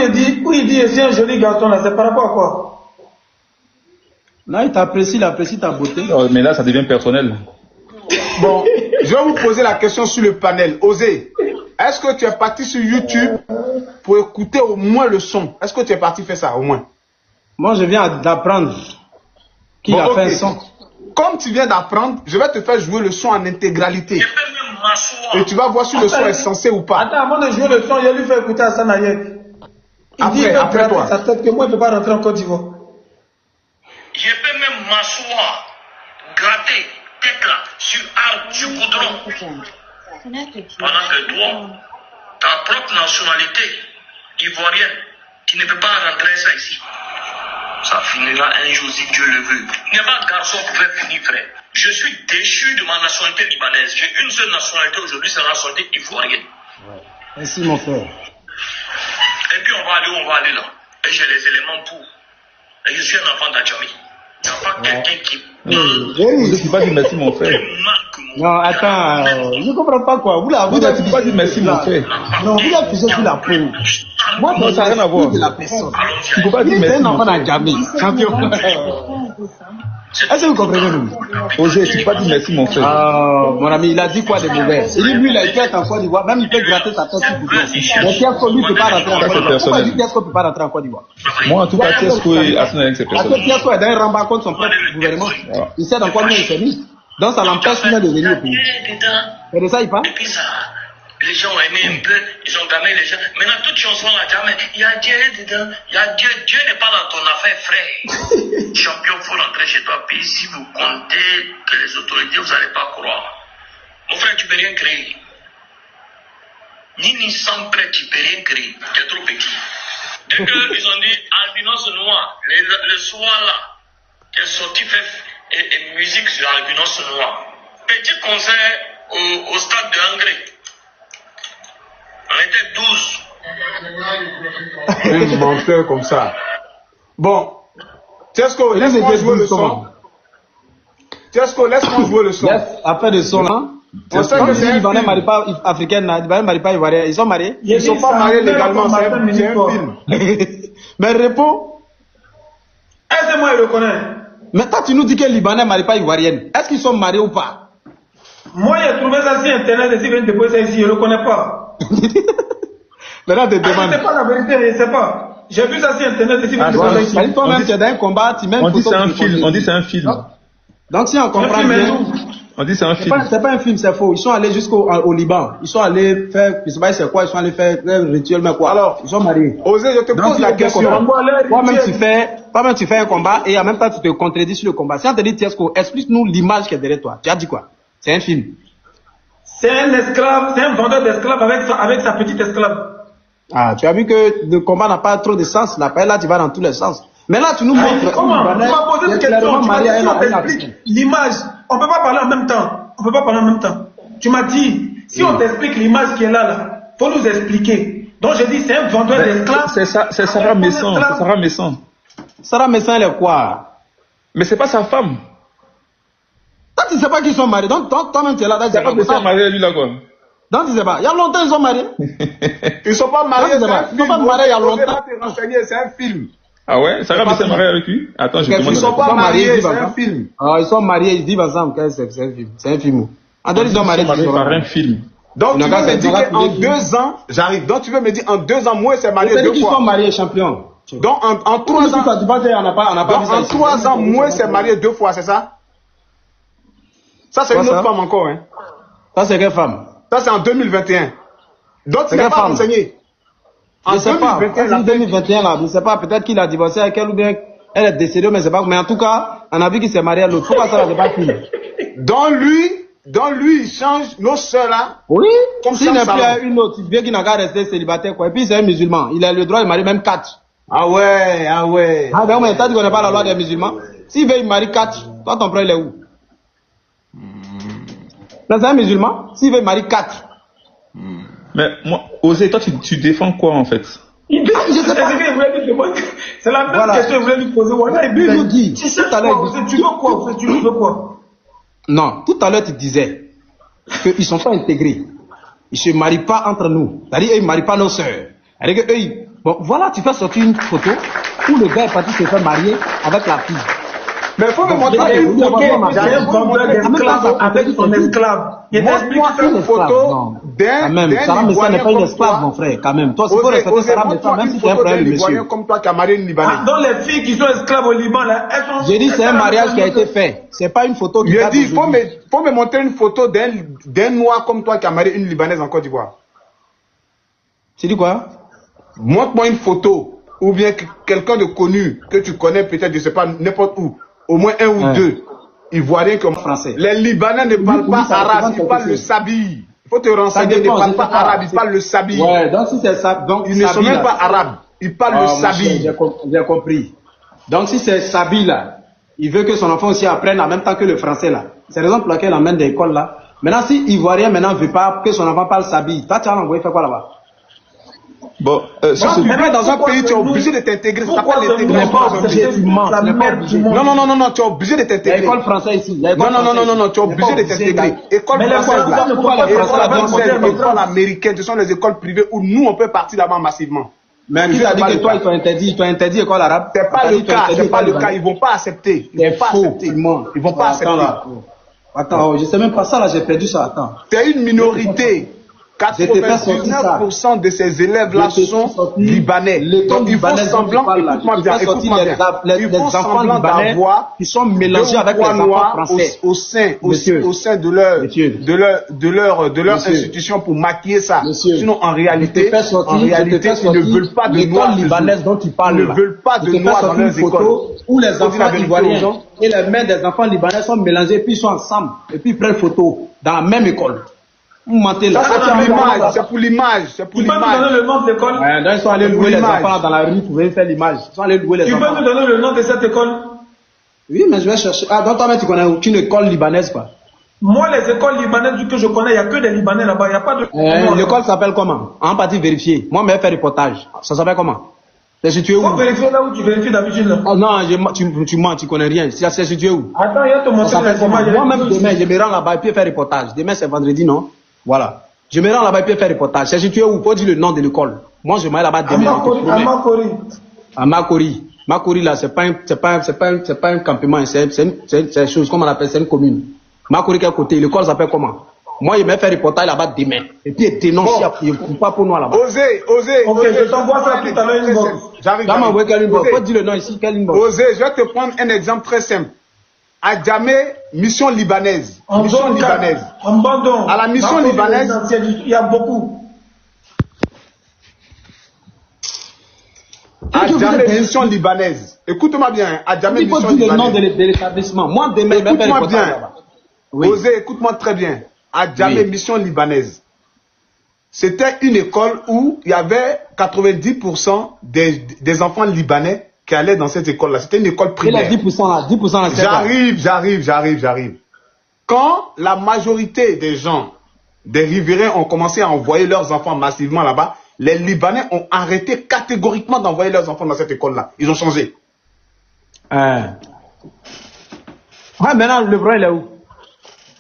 il dit c'est un joli garçon là, c'est par rapport à quoi? Là, il t'apprécie ta beauté. Non, mais là, ça devient personnel. Bon, je vais vous poser la question sur le panel. Osez, est-ce que tu es parti sur YouTube pour écouter au moins le son? Est-ce que tu es parti faire ça au moins? Moi, je viens d'apprendre qu'il a fait un son. Comme tu viens d'apprendre, je vais te faire jouer le son en intégralité. Et tu vas voir si le son est censé ou pas. Attends, avant de jouer le son, je vais lui faire écouter Hassan Ayek. Il dit après toi. Sa tête que moi, je ne peux pas rentrer en Côte d'Ivoire. Je peux même m'asseoir, gratter, tête là, sur du goudron. Pendant que toi, ta propre nationalité ivoirienne, tu ne peux pas rentrer ça ici. Ça finira un jour si Dieu le veut. Il n'y a pas de garçon qui pouvait finir, frère. Je suis déchu de ma nationalité libanaise. J'ai une seule nationalité aujourd'hui, c'est la nationalité ivoirienne. Ouais. Merci mon frère. Et puis on va aller là. Et j'ai les éléments pour. Et je suis un enfant d'Adjami. Il n'y a pas quelqu'un qui Je ne suis pas dit merci mon frère. Non, attends, je ne comprends pas quoi. Vous n'avez pas dit merci mon frère. Non, vous avez touché sur la peau. Moi, non, ça n'a rien à voir. De la personne. Tu ne peux pas dire merci. C'est un enfant d'Adjami. Champion. Est-ce que vous comprenez nous? Osez, tu ne peux pas dire merci mon frère. Ah, mon ami, il a dit quoi de mauvais? Il dit lui, il peut être en Côte d'Ivoire, même il peut gratter sa tête sur Boudon. Mais Tiesco, lui, ne peut pas rentrer en Côte d'Ivoire. Pourquoi dit Tiesco ne peut pas rentrer en Côte d'Ivoire? Moi, en tout cas, Tiesco et Hassan Ayek, c'est personnel. Parce que Tiesco est dans un rembat contre son propre gouvernement. Il sait dans quoi il s'est mis. Donc ça l'empêche même de venir au pays. Et de ça, il parle? Et puis ça, les gens ont aimé un peu, ils ont gamé les gens. Maintenant, toute chanson là, jamais, il y a Dieu dedans, il y a Dieu. Dieu n'est pas dans ton affaire, frère. Champion, il faut rentrer chez toi. Puis si vous comptez que les autorités, vous n'allez pas croire. Mon frère, tu ne peux rien créer. Ni sans prêt, tu ne peux rien créer. Tu es trop petit. Dès qu'ils ont dit albinos noir, le soir là, qui est sorti fait et musique sur albinos noir. Petit concert au stade de Hongrie. On était 12. Un menteur comme ça. Bon, Tiesco, laisse-moi jouer le son. Tiesco, laisse-moi jouer le son. Après le son là, on sait que c'est un Libanais marié pas africaine, Libanais marié pas ivoirien. Ils sont mariés? Ils ne sont pas mariés légalement, c'est un film. Mais réponds. Est-ce que moi, il reconnaît? Mais toi, tu nous dis que les Libanais marié pas ivoirienne. Est-ce qu'ils sont mariés ou pas? Moi, j'ai trouvé ça sur Internet, et si vous déposer ça ici, je ne le connais pas. Maintenant, te Je ne demande. sais pas la vérité, je ne sais pas. J'ai vu ça sur Internet, et si vous déposer ça ici. Toi-même, tu es dans un combat, tu mets une On dit photo c'est un de film. On dit c'est un film. Donc, si on comprend film est bien. où? On dit c'est un film. C'est pas un film, c'est faux. Ils sont allés jusqu'au Liban. Ils sont allés faire, je sais pas c'est quoi, ils sont allés faire un rituel, mais quoi. Alors, ils sont mariés. Osez, je te pose la question. Toi-même, tu fais un combat et en même temps, tu te contredis sur le combat. Si on te dit, Tiesco, explique-nous l'image qui est derrière toi. Tu as dit quoi? C'est un film. C'est un esclave, c'est un vendeur d'esclaves avec sa petite esclave. Ah, tu as vu que le combat n'a pas trop de sens. Là, tu vas dans tous les sens. Mais là, tu nous montres. Comment? Tu m'as posé cette question. Tu m'as dit, si on t'explique l'image, on ne peut pas parler en même temps. On peut pas parler en même temps. Tu m'as dit, si on t'explique l'image qui est là, faut nous expliquer. Donc j'ai dit, c'est un vendeur d'esclaves. C'est ça, c'est Sarah Messon. C'est Sarah Messon. Sarah Messon, elle est quoi? Mais c'est pas sa femme. Toi, tu sais pas qu'ils sont mariés. Donc, toi-même, tu es là. Sarah Messon est mariée à lui là quoi. Donc, tu sais pas. Il y a longtemps, ils sont mariés. Ils sont pas mariés, c'est un Ils sont pas film. mariés il y a longtemps. C'est un film. Ah ouais? Sarah Messon est mariée avec lui? Attends, je te demande. Ils sont pas mariés, c'est un film. Ah, ils sont mariés, ils vivent ensemble. C'est un film. C'est un film. En ils sont mariés par un film. Donc, tu veux me dire qu'en 2 ans, j'arrive. Donc, tu veux me dire en 2 ans, moi, c'est marié 2 fois. Ils sont mariés, champion. Donc, en 3 ans, en 3 ans, moi, c'est marié 2 fois, c'est ça? Ça, c'est une autre femme encore, hein. Ça, c'est quelle femme? Ça, c'est en 2021. Donc, tu n'as pas renseigné. En 2021, là, je ne sais pas, peut-être qu'il a divorcé avec elle ou bien elle est décédée, mais c'est pas. Mais en tout cas, on a vu qu'il s'est marié à l'autre. Pourquoi ça n'a pas fini? Dans lui, il change nos sœurs là. Oui. Comme s'il n'est plus une autre, bien qu'il n'a qu'à rester célibataire, quoi. Et puis, c'est un musulman. Il a le droit de marier même 4. Ah ouais. Ah, ben, mais t'as dit qu'on n'est pas la loi des musulmans. S'il veut, il marie 4. Toi, ton frère, il est où? C'est un musulman. S'il veut, il marie 4. Mais moi, Osé, toi, tu défends quoi en fait? Je sais pas ce qu'il voulait lui demander. C'est la même question qu'il voulait lui poser. Voilà, et puis, tu veux quoi? Non, tout à l'heure, tu disais qu'ils ne sont pas intégrés. Ils ne se marient pas entre nous. C'est-à-dire qu'ils ne marient pas nos sœurs. C'est-à-dire que eux, bon, voilà, tu fais sortir une photo où le gars est parti se faire marier avec la fille. Mais il faut me montrer une photo avec son esclave. Montre-moi une photo d'un Ivoirien n'est pas une esclave, mon frère, quand même. Toi, c'est pour respecter Sarah Messon, même si tu es un problème de monsieur. Comme toi qui as marié une Libanaise. Donc les filles qui sont esclaves au Liban, là, elles sont... J'ai dit c'est un mariage qui a été fait. C'est pas une photo qui a dit, il faut me montrer une photo d'un noir comme toi qui a marié une Libanaise en Côte d'Ivoire. Tu dis quoi? Montre-moi une photo, ou bien quelqu'un de connu, que tu connais peut-être, je sais pas, n'importe où. Au moins 1 ou 2 Ivoiriens comme français. Les Libanais ne parlent pas arabe, ils parlent le sabi. Il faut te renseigner, ils ne parlent pas arabe, ils parlent le sabi. Ouais, donc si c'est ça, donc ils ne sont même pas arabes, ils parlent le sabi. J'ai compris. Donc si c'est sabi là, il veut que son enfant aussi apprenne en même temps que le français là. C'est la raison pour laquelle il emmène des écoles là. Maintenant, si Ivoirien maintenant veut pas que son enfant parle sabi, toi tu vas l'envoyer faire quoi là-bas? Bon, dans un pays, tu es obligé de t'intégrer. Ça s'appelle l'intégration. Non, tu es obligé de t'intégrer. L'école française ici. Non, tu es obligé de t'intégrer. École française, école américaine, ce sont les écoles privées où nous, on peut partir là-bas massivement. Mais qui t'a dit que toi, ils t'ont interdit l'école arabe? C'est pas le cas, ils vont pas accepter. Ils vont pas accepter. Attends, je sais même pas ça là, j'ai perdu ça, attends. C'est une minorité. 99% de ces élèves-là sont libanais. Donc il faut semblant, écoute-moi bien, il faut semblant d'avoir qui sont mélangés avec les enfants français au sein de leur institution pour maquiller ça. Sinon en réalité, ils ne veulent pas de noirs libanaise dont tu parles. Ils ne veulent pas de noirs dans leurs écoles. Où les enfants ivoiriens et les mères des enfants libanais sont mélangés, puis ils sont ensemble, et puis ils prennent photo dans la même école. Vous mentez là. C'est pour l'image. Tu peux nous donner le nom de l'école? Ils sont allés louer les enfants dans la rue pour venir faire l'image. Ils sont allés louer les enfants. Tu peux nous donner le nom de cette école? Oui, mais je vais chercher. Ah, donc toi, tu connais aucune école libanaise, quoi? Moi, les écoles libanaises que je connais, il n'y a que des Libanais là-bas. Il n'y a pas de... L'école s'appelle comment? En partie vérifier. Moi, je vais faire reportage. Ça s'appelle comment? C'est situé où? Faut vérifier là où tu vérifies d'habitude là. Oh non, tu mens, tu connais rien. C'est situé où? Attends, il y a te montrer les images. Moi-même, demain, je me rends là-bas et puis faire reportage. Demain, c'est vendredi, non? Voilà. Je me rends là-bas et puis faire reportage. C'est situé où? Faut dire le nom de l'école. Moi, je m'aille là-bas demain. À Makori. Makori, là, c'est pas un campement, c'est une chose, comment on appelle, c'est une commune. Makori quel côté, l'école s'appelle comment? Moi, il m'a fait reportage là-bas demain. Et puis, il dénonce, il ne pas pour nous là-bas. Osez. Ok, je t'envoie ça tout à l'heure, inbox. J'arrive. Faut dire le nom ici, quel inbox? Osez, je vais te prendre un exemple très simple. À Djamé, mission libanaise. Mission libanaise. En Bandon. À la mission libanaise. Il y a beaucoup. À Djamé, mission libanaise. Écoute-moi bien. À Djamé, mission libanaise. Il faut dire le nom de l'établissement. Moi, demain, je vais faire reportage là-bas. Osez, écoute-moi très bien. À Djamé, mission libanaise. C'était une école où il y avait 90% des enfants libanais qui allaient dans cette école-là. C'était une école primaire. Il y a 10% là, 10% là. J'arrive. Quand la majorité des gens, des riverains ont commencé à envoyer leurs enfants massivement là-bas, les Libanais ont arrêté catégoriquement d'envoyer leurs enfants dans cette école-là. Ils ont changé. Ouais, maintenant, le vrai, il est où?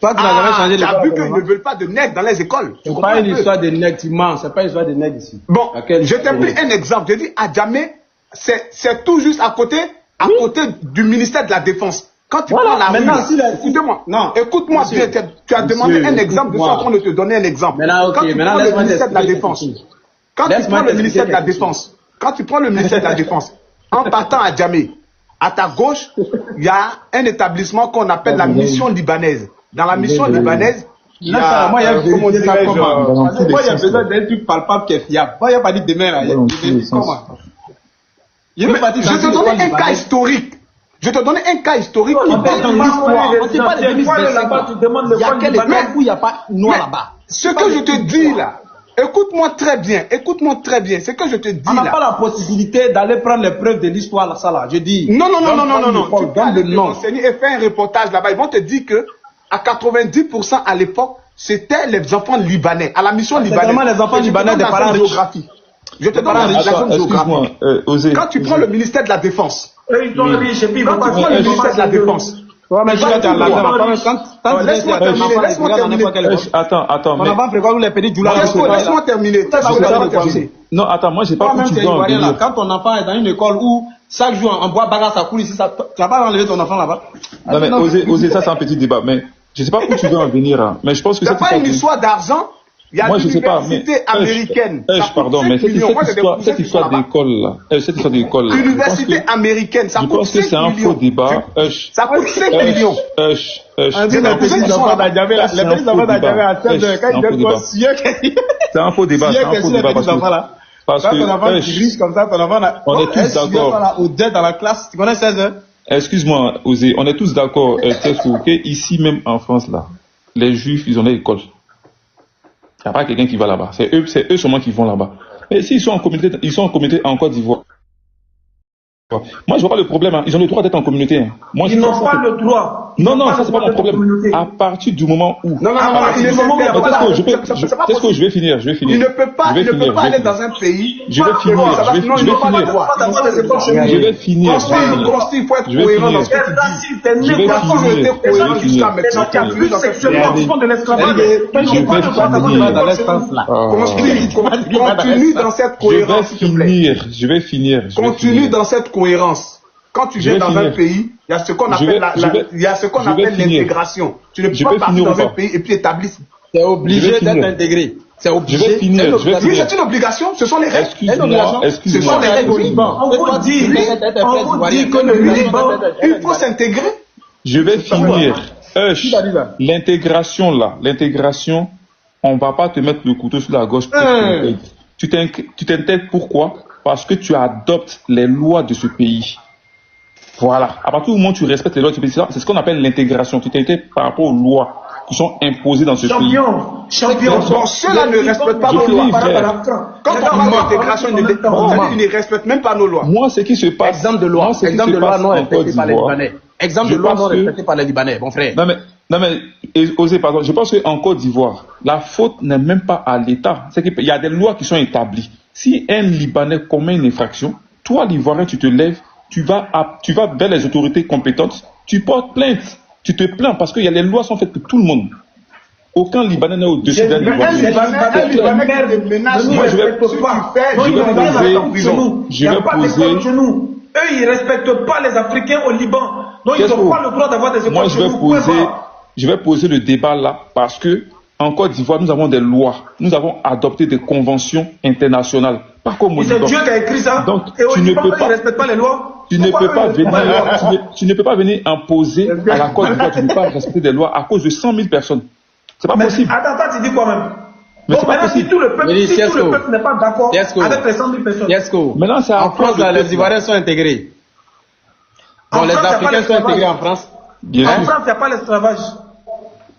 Toi, tu n'as jamais changé l'école. Tu as vu qu'ils ne veulent pas de nègres dans les écoles. C'est pas une histoire de nègres, tu mens. C'est pas une histoire de nègres ici. Bon, je t'ai pris un exemple. Je dis, à Djamé, c'est tout juste à côté du ministère de la Défense. Quand tu prends la rue, écoute-moi. Non. Écoute-moi bien. Tu as demandé un exemple. Je suis en train de te donner un exemple. Quand tu prends le ministère de la Défense. Quand tu prends le ministère de la Défense. Quand tu prends le ministère de la Défense, en partant à Djamé, à ta gauche, il y a un établissement qu'on appelle la mission libanaise. Dans la mission libanaise, il y a, moi, il y a besoin d'un truc palpable qui est fiable. Moi, il n'y a pas dit demain, là. Je te donne un cas historique. Je te donne un cas historique qui parle de l'histoire. On ne sait pas de 2025. Il y a quel école où il n'y a pas noir là-bas. Ce que je te dis là, écoute-moi très bien. Ce que je te dis là. On n'a pas la possibilité d'aller prendre les preuves de l'histoire là, ça là. Je dis. Non. Tu peux aller te renseigner et faire un reportage là-bas. Ils vont te dire que à 90% à l'époque, c'était les enfants libanais. À la mission libanaise. C'est vraiment les enfants libanais des parents riches. Je te donne la géographie. Quand tu prends le ministère de la Défense. Ils sont riches et puis ils vont pas prendre le ministère de la Défense. Laisse-moi terminer. Attends. Laisse-moi terminer. Non, attends, moi j'ai pas où tu dois en venir. Quand ton enfant est dans une école où chaque jour on boit bagarre, ça coule ici, tu vas pas enlever ton enfant là-bas. Non mais osez, ça c'est un petit débat. Mais je sais pas où tu veux en venir. Hein. Mais je pense que c'est pas une histoire d'argent. Il y a l'université américaine. Pardon, mais cette histoire d'école là. L'université américaine, ça coûte 5 millions. Je pense que c'est un faux débat. Ça coûte 5 millions. C'est un faux débat. Parce que on est tous d'accord. Dans la classe, tu connais 16 heures? Excuse-moi, Osé, on est tous d'accord. Ici même en France là, les Juifs ils ont des écoles. Il n'y a pas quelqu'un qui va là-bas. C'est eux seulement qui vont là-bas. Mais s'ils sont en communauté en Côte d'Ivoire. Moi, je vois pas le problème. Hein. Ils ont le droit d'être en communauté. Hein. Moi, ils n'ont pas le droit. Non, ça c'est pas mon problème. À partir du moment où. Non. Qu'est-ce que je vais finir? Il ne peut pas aller dans un pays. Je vais finir. Il faut être cohérent dans ce que tu dis. Je vais finir. Jusqu'à maintenant, tu as vu dans cette Continue dans cette cohérence. Je vais finir. Continue dans cette cohérence. Quand tu viens dans un pays, il y a ce qu'on appelle l'intégration. Tu ne peux pas partir dans un pays et puis établir. C'est obligé d'être intégré. C'est obligé. Je vais finir. Oui, c'est une obligation. Ce sont les règles. Excuse-moi. Ce sont les règles au Liban. On vous dit que le Liban, il faut s'intégrer. Je vais finir. L'intégration, on ne va pas te mettre le couteau sur la gorge. Tu t'intègres pourquoi? Parce que tu adoptes les lois de ce pays. Voilà. À partir du moment où tu respectes les lois de ce pays, c'est ce qu'on appelle l'intégration. Tu t'intègres par rapport aux lois qui sont imposées dans ce pays. Champion. Ceux-là ne respectent pas nos lois. Quand on parle d'intégration, ils ne respectent même pas nos lois. Moi, ce qui se passe. Exemple de loi non respecté par les Libanais. Exemple de loi non respecté par les Libanais, mon frère. Non mais, osez, pardon. Je pense qu'en Côte d'Ivoire, la faute n'est même pas à l'État. C'est qu'il y a des lois qui sont établies. Si un Libanais commet une infraction, toi, l'Ivoirien, tu te lèves, tu vas vers les autorités compétentes, tu portes plainte, tu te plains parce que les lois sont faites pour tout le monde. Aucun Libanais n'est au-dessus d'un Libanais. Moi, je vais poser. Eux, ils ne respectent pas les Africains au Liban. Donc, ils n'ont pas le droit d'avoir des écoles chez nous. je vais poser le débat là parce que en Côte d'Ivoire, nous avons des lois, nous avons adopté des conventions internationales. Pas comme au C'est Liban. Dieu qui a écrit ça. Donc, et au tu ne Liban, peux ils pas, respectent pas les lois. tu ne Pourquoi peux pas eux, ils respectent les lois? venir, tu ne peux pas venir imposer à la Côte d'Ivoire, tu ne peux pas respecter des lois à cause de 100 000 personnes. C'est pas Mais possible. attends, tu dis quoi même? Mais Donc c'est pas maintenant, si possible. tout le peuple, Mais si tout le Tiesco. peuple n'est pas d'accord Tiesco. avec les 100 000 personnes. Tiesco. Maintenant, c'est En France, là, les Ivoiriens sont intégrés. Bon, En les France, il y a pas Africains sont l'esclavage. intégrés en France. Bien En sûr. France, il n'y a pas l'esclavage.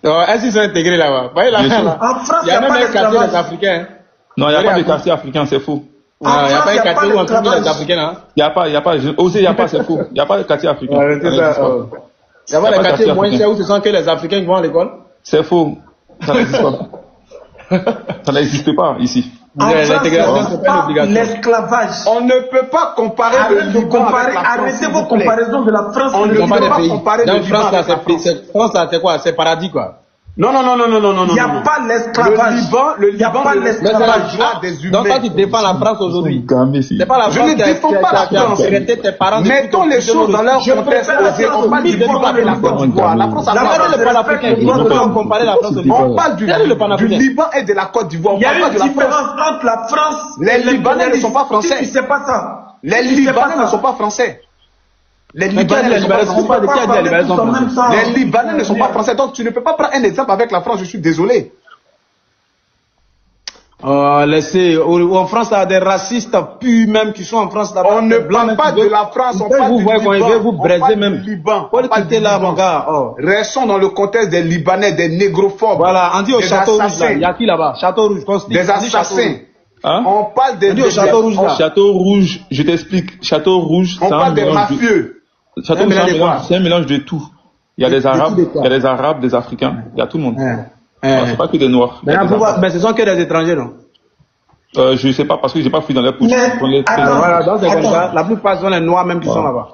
Est-ce qu'ils sont intégrés là-bas? Voyez là, Bien sûr. là. En France, Il y a il y a même pas un quartier l'esclavage. des Africains. Hein. Non, il n'y a Oui, pas de à- quartier africain, c'est faux. En Il n'y a France, pas il y un a quartier pas où on trouve les l'esclavage. Africains là. Il n'y a pas, osez, il n'y a pas, c'est faux. Il n'y a pas de quartier africain. Ouais, Ça c'est n'existe ça, pas. oh. Il y a pas Il y a les pas de quartiers quartier moins africain. chers où ce sont que les Africains qui vont à l'école. C'est faux. Ça n'existe pas. Ça n'existe pas ici. En France, il n'y L'intégration, a c'est pas une pas obligation. l'esclavage. On ne peut pas comparer le Arrête de Liban comparer, avec la France, arrêtez s'il vos vous plaît. comparaisons de la France. On et ne du Ils n'ont pas peut de Liban. pas pays. comparer Dans le Liban France là, avec la France. France là, c'est quoi? C'est paradis quoi. Non. Il n'y a pas l'esclavage. Le Il n'y a Liban pas ne Mais c'est l'esclavage. la droit des humains. Donc toi tu défends la France aujourd'hui. Gamé, si. C'est pas la Je France ne défends pas la qui a France. traité tes parents. depuis Mettons que les tu choses dans leur Je contexte. préfère la Osez, France on parle au du Liban Liban avec la que le Côte d'Ivoire. La France a La pas France, le panafricain. le droit de On l'homme. peut comparer la France au On Liban. parle Quel est le du panafricain? Liban et de la Côte d'Ivoire. On Il y parle a pas une de la France. différence entre la France Les et Libanais ne sont pas français. Si tu sais pas ça. Les Si tu sais Libanais pas ne ça. sont pas français. Les Mais qui a dit Libanais les ne sont pas Libanais sont français. pas qui a dit les Libanais sont En même français? temps. Les Libanais ne sont pas français. Donc tu ne peux pas prendre un exemple avec la France. Je suis désolé. Laissez, en France, il y a des racistes purs même qui sont en France là-bas. On ne Des blancs, parle pas même qui de veulent- la France, on Ils parle vous du voyez quand ils Liban. veulent vous On braiser parle même. du Liban. Faut On parle quitter du là, Liban. mon gars. Oh. Restons dans le contexte des Libanais, des négrophobes. Voilà, on dit au des Château Rouge là. assassins, Il y a qui là-bas? Château Rouge, qu'on se dit. des On dit Château assassins. Rouge. Hein? On parle des, On dit au Château Rouge là. Château Rouge, je t'explique. Château Rouge, on c'est un parle des mélange de- mafieux. Château Un Rouge, mélange de quoi? c'est un mélange de tout. Il y a des Arabes, tout de quoi? il y a des Arabes, des Africains, il y a tout le monde. C'est pas que des Noirs. Il y a Maintenant, des pourquoi? Arabes. Mais ce sont que des étrangers, non? Je sais pas parce que j'ai pas fouillé dans les pouces. Mais, attends. Voilà, donc c'est comme Attends. ça. La plupart sont les noirs même qui sont là-bas.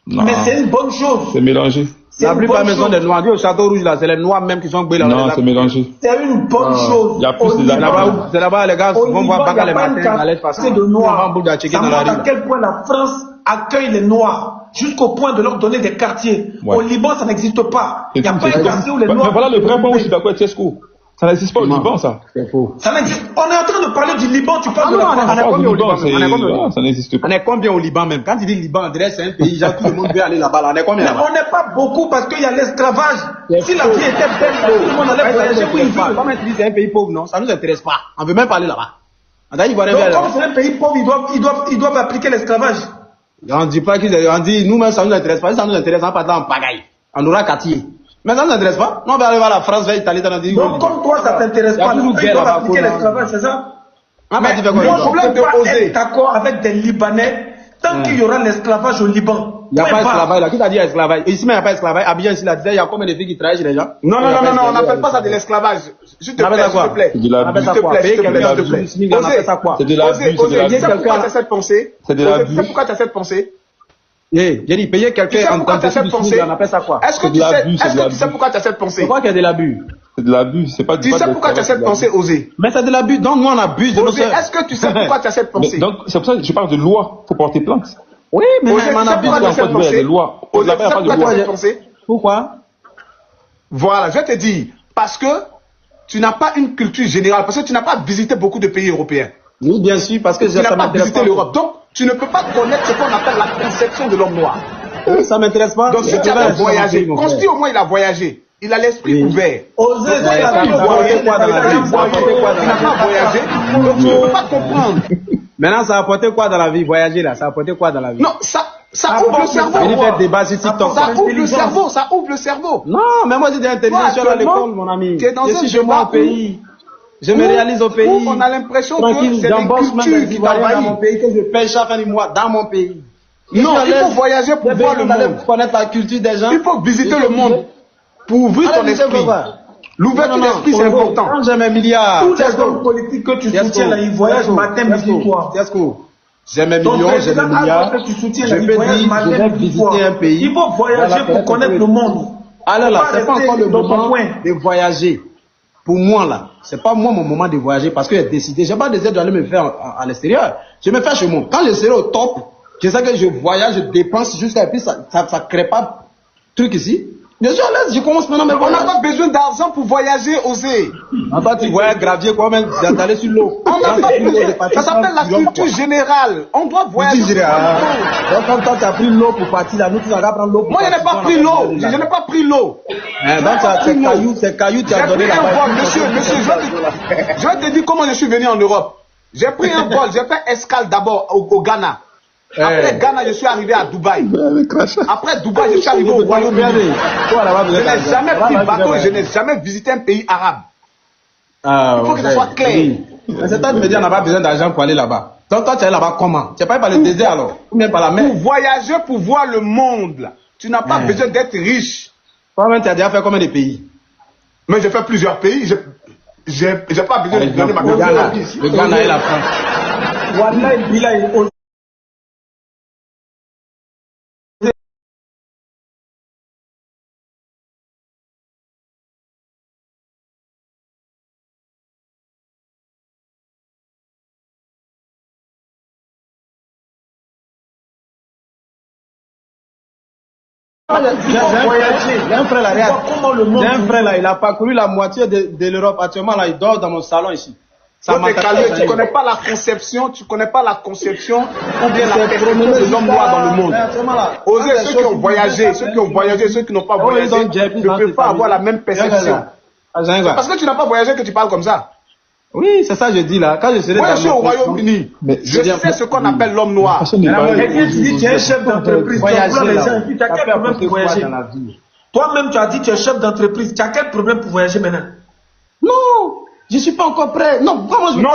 Non, Mais c'est une bonne chose. c'est mélangé. C'est La une plupart bonne même sont chose. des noirs. Dis au Château Rouge là, c'est les noirs même qui sont là. Non, c'est mélangé. C'est une bonne chose. Il y a plus Au de- Liban, C'est là-bas où, c'est là-bas, les gars au vont Liban, voir Baka il y les a pas une matins, dans les façons. quantité de noirs. Boule à checker Ça dans la montre à rue. quel point la France accueille les noirs, jusqu'au point de leur donner des quartiers. Ouais. Au Liban, ça n'existe pas. Il n'y a Et pas tout, un c'est- quartier où les Mais noirs... voilà le vrai point où je suis d'accord avec Tiesco. Ça n'existe pas au Liban, ça. C'est faux. Ça n'existe. On est en train de parler du Liban, tu parles Ah de non, la on France. est Pas combien au au Liban, Liban, on est combien au Liban? ça n'existe pas. On est combien au Liban même? Quand tu dis Liban, on dirait que c'est un pays, genre tout le monde veut aller là-bas, là. On est combien Mais là-bas? on n'est pas beaucoup parce qu'il y a l'esclavage. C'est Si la faux. vie était belle, tout le monde allait voyager où il veut. Comment tu dis c'est un pays pauvre, non? Ça nous intéresse pas. On veut même pas aller là-bas. On dit, Donc, comme c'est un pays pauvre, ils doivent appliquer l'esclavage. on dit pas qu'ils, on dit, nous-mêmes, ça nous intéresse pas. Si ça nous intéresse, on va pas là en pagaille. On aura quartier. Mais ça nous intéresse pas. Non, on va aller voir la France, vers l'Italie, on dit, Donc, comme toi, ça t'intéresse Il y a pas, toujours ils guerre doivent là-bas, appliquer faut- l'esclavage, c'est ça? Ah, bah, tu fais quoi, Moi, Liban? je problème ne peux de pas oser. être d'accord avec des Libanais tant qu'il y aura l'esclavage au Liban. Il n'y a Point pas barre. esclavage là. Qui t'a dit esclavage? Ici, mais il n'y a pas esclavage. Abidjan, ici, là, il y a combien de filles qui travaillent chez les gens? Non, Il y a pas on esclavage. n'appelle pas ça de l'esclavage. S'il te On appelle plaît, ça quoi? s'il te plaît. C'est de la On appelle ça buse. S'il te quoi? plaît, Payer s'il te quelqu'un plaît, de s'il te plaît. plus, on appelle ça quoi? C'est de la Osez, buse, c'est de la tu sais buse. pourquoi tu as cette pensée? C'est de la Osez, tu sais buse. pourquoi tu as cette pensée? J'ai dit, payer Tu sais quelqu'un en pourquoi tant tu as que cette plus, pensée? on appelle ça quoi? Est-ce que C'est tu de sais l'abus, c'est de est-ce que tu sais l'abus. pourquoi tu as cette pensée? C'est quoi qu'il y a de l'abus? C'est de l'abus. C'est pas Tu pas sais de pourquoi tu as cette l'esclavage, pensée, Osé? Mais c'est de l'abus, donc nous on abuse de nos Osé, sœurs. est-ce que tu sais pourquoi tu as cette Mais pensée? donc, c'est pour ça que je parle de loi. Faut porter plainte. Oui, mais Osé, on tu sais abuse pourquoi tu as en cette Côte d'Ivoire, il y a pensée? des lois. Osé, Là-bas, il y a tu sais pas de pourquoi tu as loi. cette pensée? Pourquoi? Voilà, je vais te dire. Parce que tu n'as pas une culture générale, parce que tu n'as pas visité beaucoup de pays européens. Oui, bien sûr, parce que Tu n'as ça pas m'intéresse visité pas. l'Europe. Donc, tu ne peux pas connaître ce qu'on appelle la conception de l'homme noir. Ça m'intéresse pas. Donc, si tu as voyagé, Consti au moins il a voyagé. Il a l'esprit ouvert. Osez, Donc, ça, il y a ça plus n'a de pas voyager, quoi dans la vie? Ça a apporté quoi dans Tu la n'as vie? pas voyagé, donc tu ne peux pas comprendre. Maintenant, ça a apporté quoi dans la vie? Voyager là, ça a apporté quoi dans la vie? Non, ça ouvre le cerveau. Venez faire débat sur TikTok. Ça ouvre le cerveau, ça ouvre le cerveau. Non, mais moi j'ai des intelligents à l'école, mon ami. Tu es dans Je un suis chez moi débat au pays. Je me où- réalise au pays. où on a l'impression que Tranquille, c'est j'embauche les même cultures les qui Ivoiriens dans mon t'envahissent. pays, que je paye chaque fin du mois dans mon pays. Non, il faut voyager pour voir le monde. Connaître la culture des gens. Il faut visiter le monde pour ouvrir ton esprit. L'ouverture d'esprit, c'est important. Quand j'ai mes milliards, Tous les hommes politiques que tu soutiens là, ils voyagent matin, midi, soir. j'ai mes Donc, millions, j'ai mes président, milliards. alors que tu soutiens Je là, ils peux voyagent dire, je matin, vais midi, visiter soir. un pays. Il faut voyager Voilà, pour connaître le monde. Alors là, Faut pas c'est pas rester encore le dans ton moment coin. de voyager. Pour moi là, c'est pas moi mon moment de voyager parce que j'ai décidé, j'ai pas décidé d'aller me faire à l'extérieur. Je me fais chez moi. Quand je serai au top, je sais que je voyage, je dépense jusqu'à puis ça crée pas truc ici. Je suis à l'aise, je commence maintenant mes On n'a pas besoin d'argent pour voyager, Osé. En fait, tu voyages gravier quoi, même d'aller sur l'eau. On n'a pas besoin. Ça s'appelle la culture générale. On doit voyager. Donc, quand tu as pris l'eau pour partir là, nous, tu vas prendre l'eau pour Moi, je n'ai pas pris l'eau. Je n'ai pas pris l'eau. Donc, tes cailloux, tu as donné la vol. Monsieur, je vais te dire comment je suis venu en Europe. J'ai pris un vol, j'ai fait escale d'abord au Ghana. Après Ghana, je suis arrivé à Dubaï. Après Dubaï, je suis arrivé au Royaume-Uni. Je n'ai jamais pris bateau, je n'ai jamais visité un pays arabe. Il faut que ça soit clair. C'est toi qui me dis qu'on n'a pas besoin d'argent pour aller là-bas. Donc toi, tu es allé là-bas comment? Tu n'es pas allé par le désert alors? Ou bien par la mer? Pour voyager, pour voir le monde, là. Tu n'as pas besoin d'être riche. Toi-même, tu as déjà fait combien de pays? Mais j'ai fait plusieurs pays. J'ai pas besoin de donner ma carte. Le Ghana et la France. Wallah, il a J'ai un frère là, il a parcouru la moitié de l'Europe. Actuellement là, il dort dans mon salon ici. Tu connais pas la conception, ou bien la perception de l'homme noir dans le monde. Osez, ceux qui ont voyagé, ceux qui n'ont pas voyagé, ne peuvent pas avoir la même perception. C'est parce que tu n'as pas voyagé que tu parles comme ça. Oui, c'est ça que je dis là. Quand je serai je suis au Royaume-Uni. Je sais ce qu'on appelle l'homme noir. Tu es chef d'entreprise, tu as quel problème pour voyager? Toi-même, tu as dit que tu es chef d'entreprise. Tu as quel problème pour voyager maintenant? Non, je ne suis pas encore prêt. Non,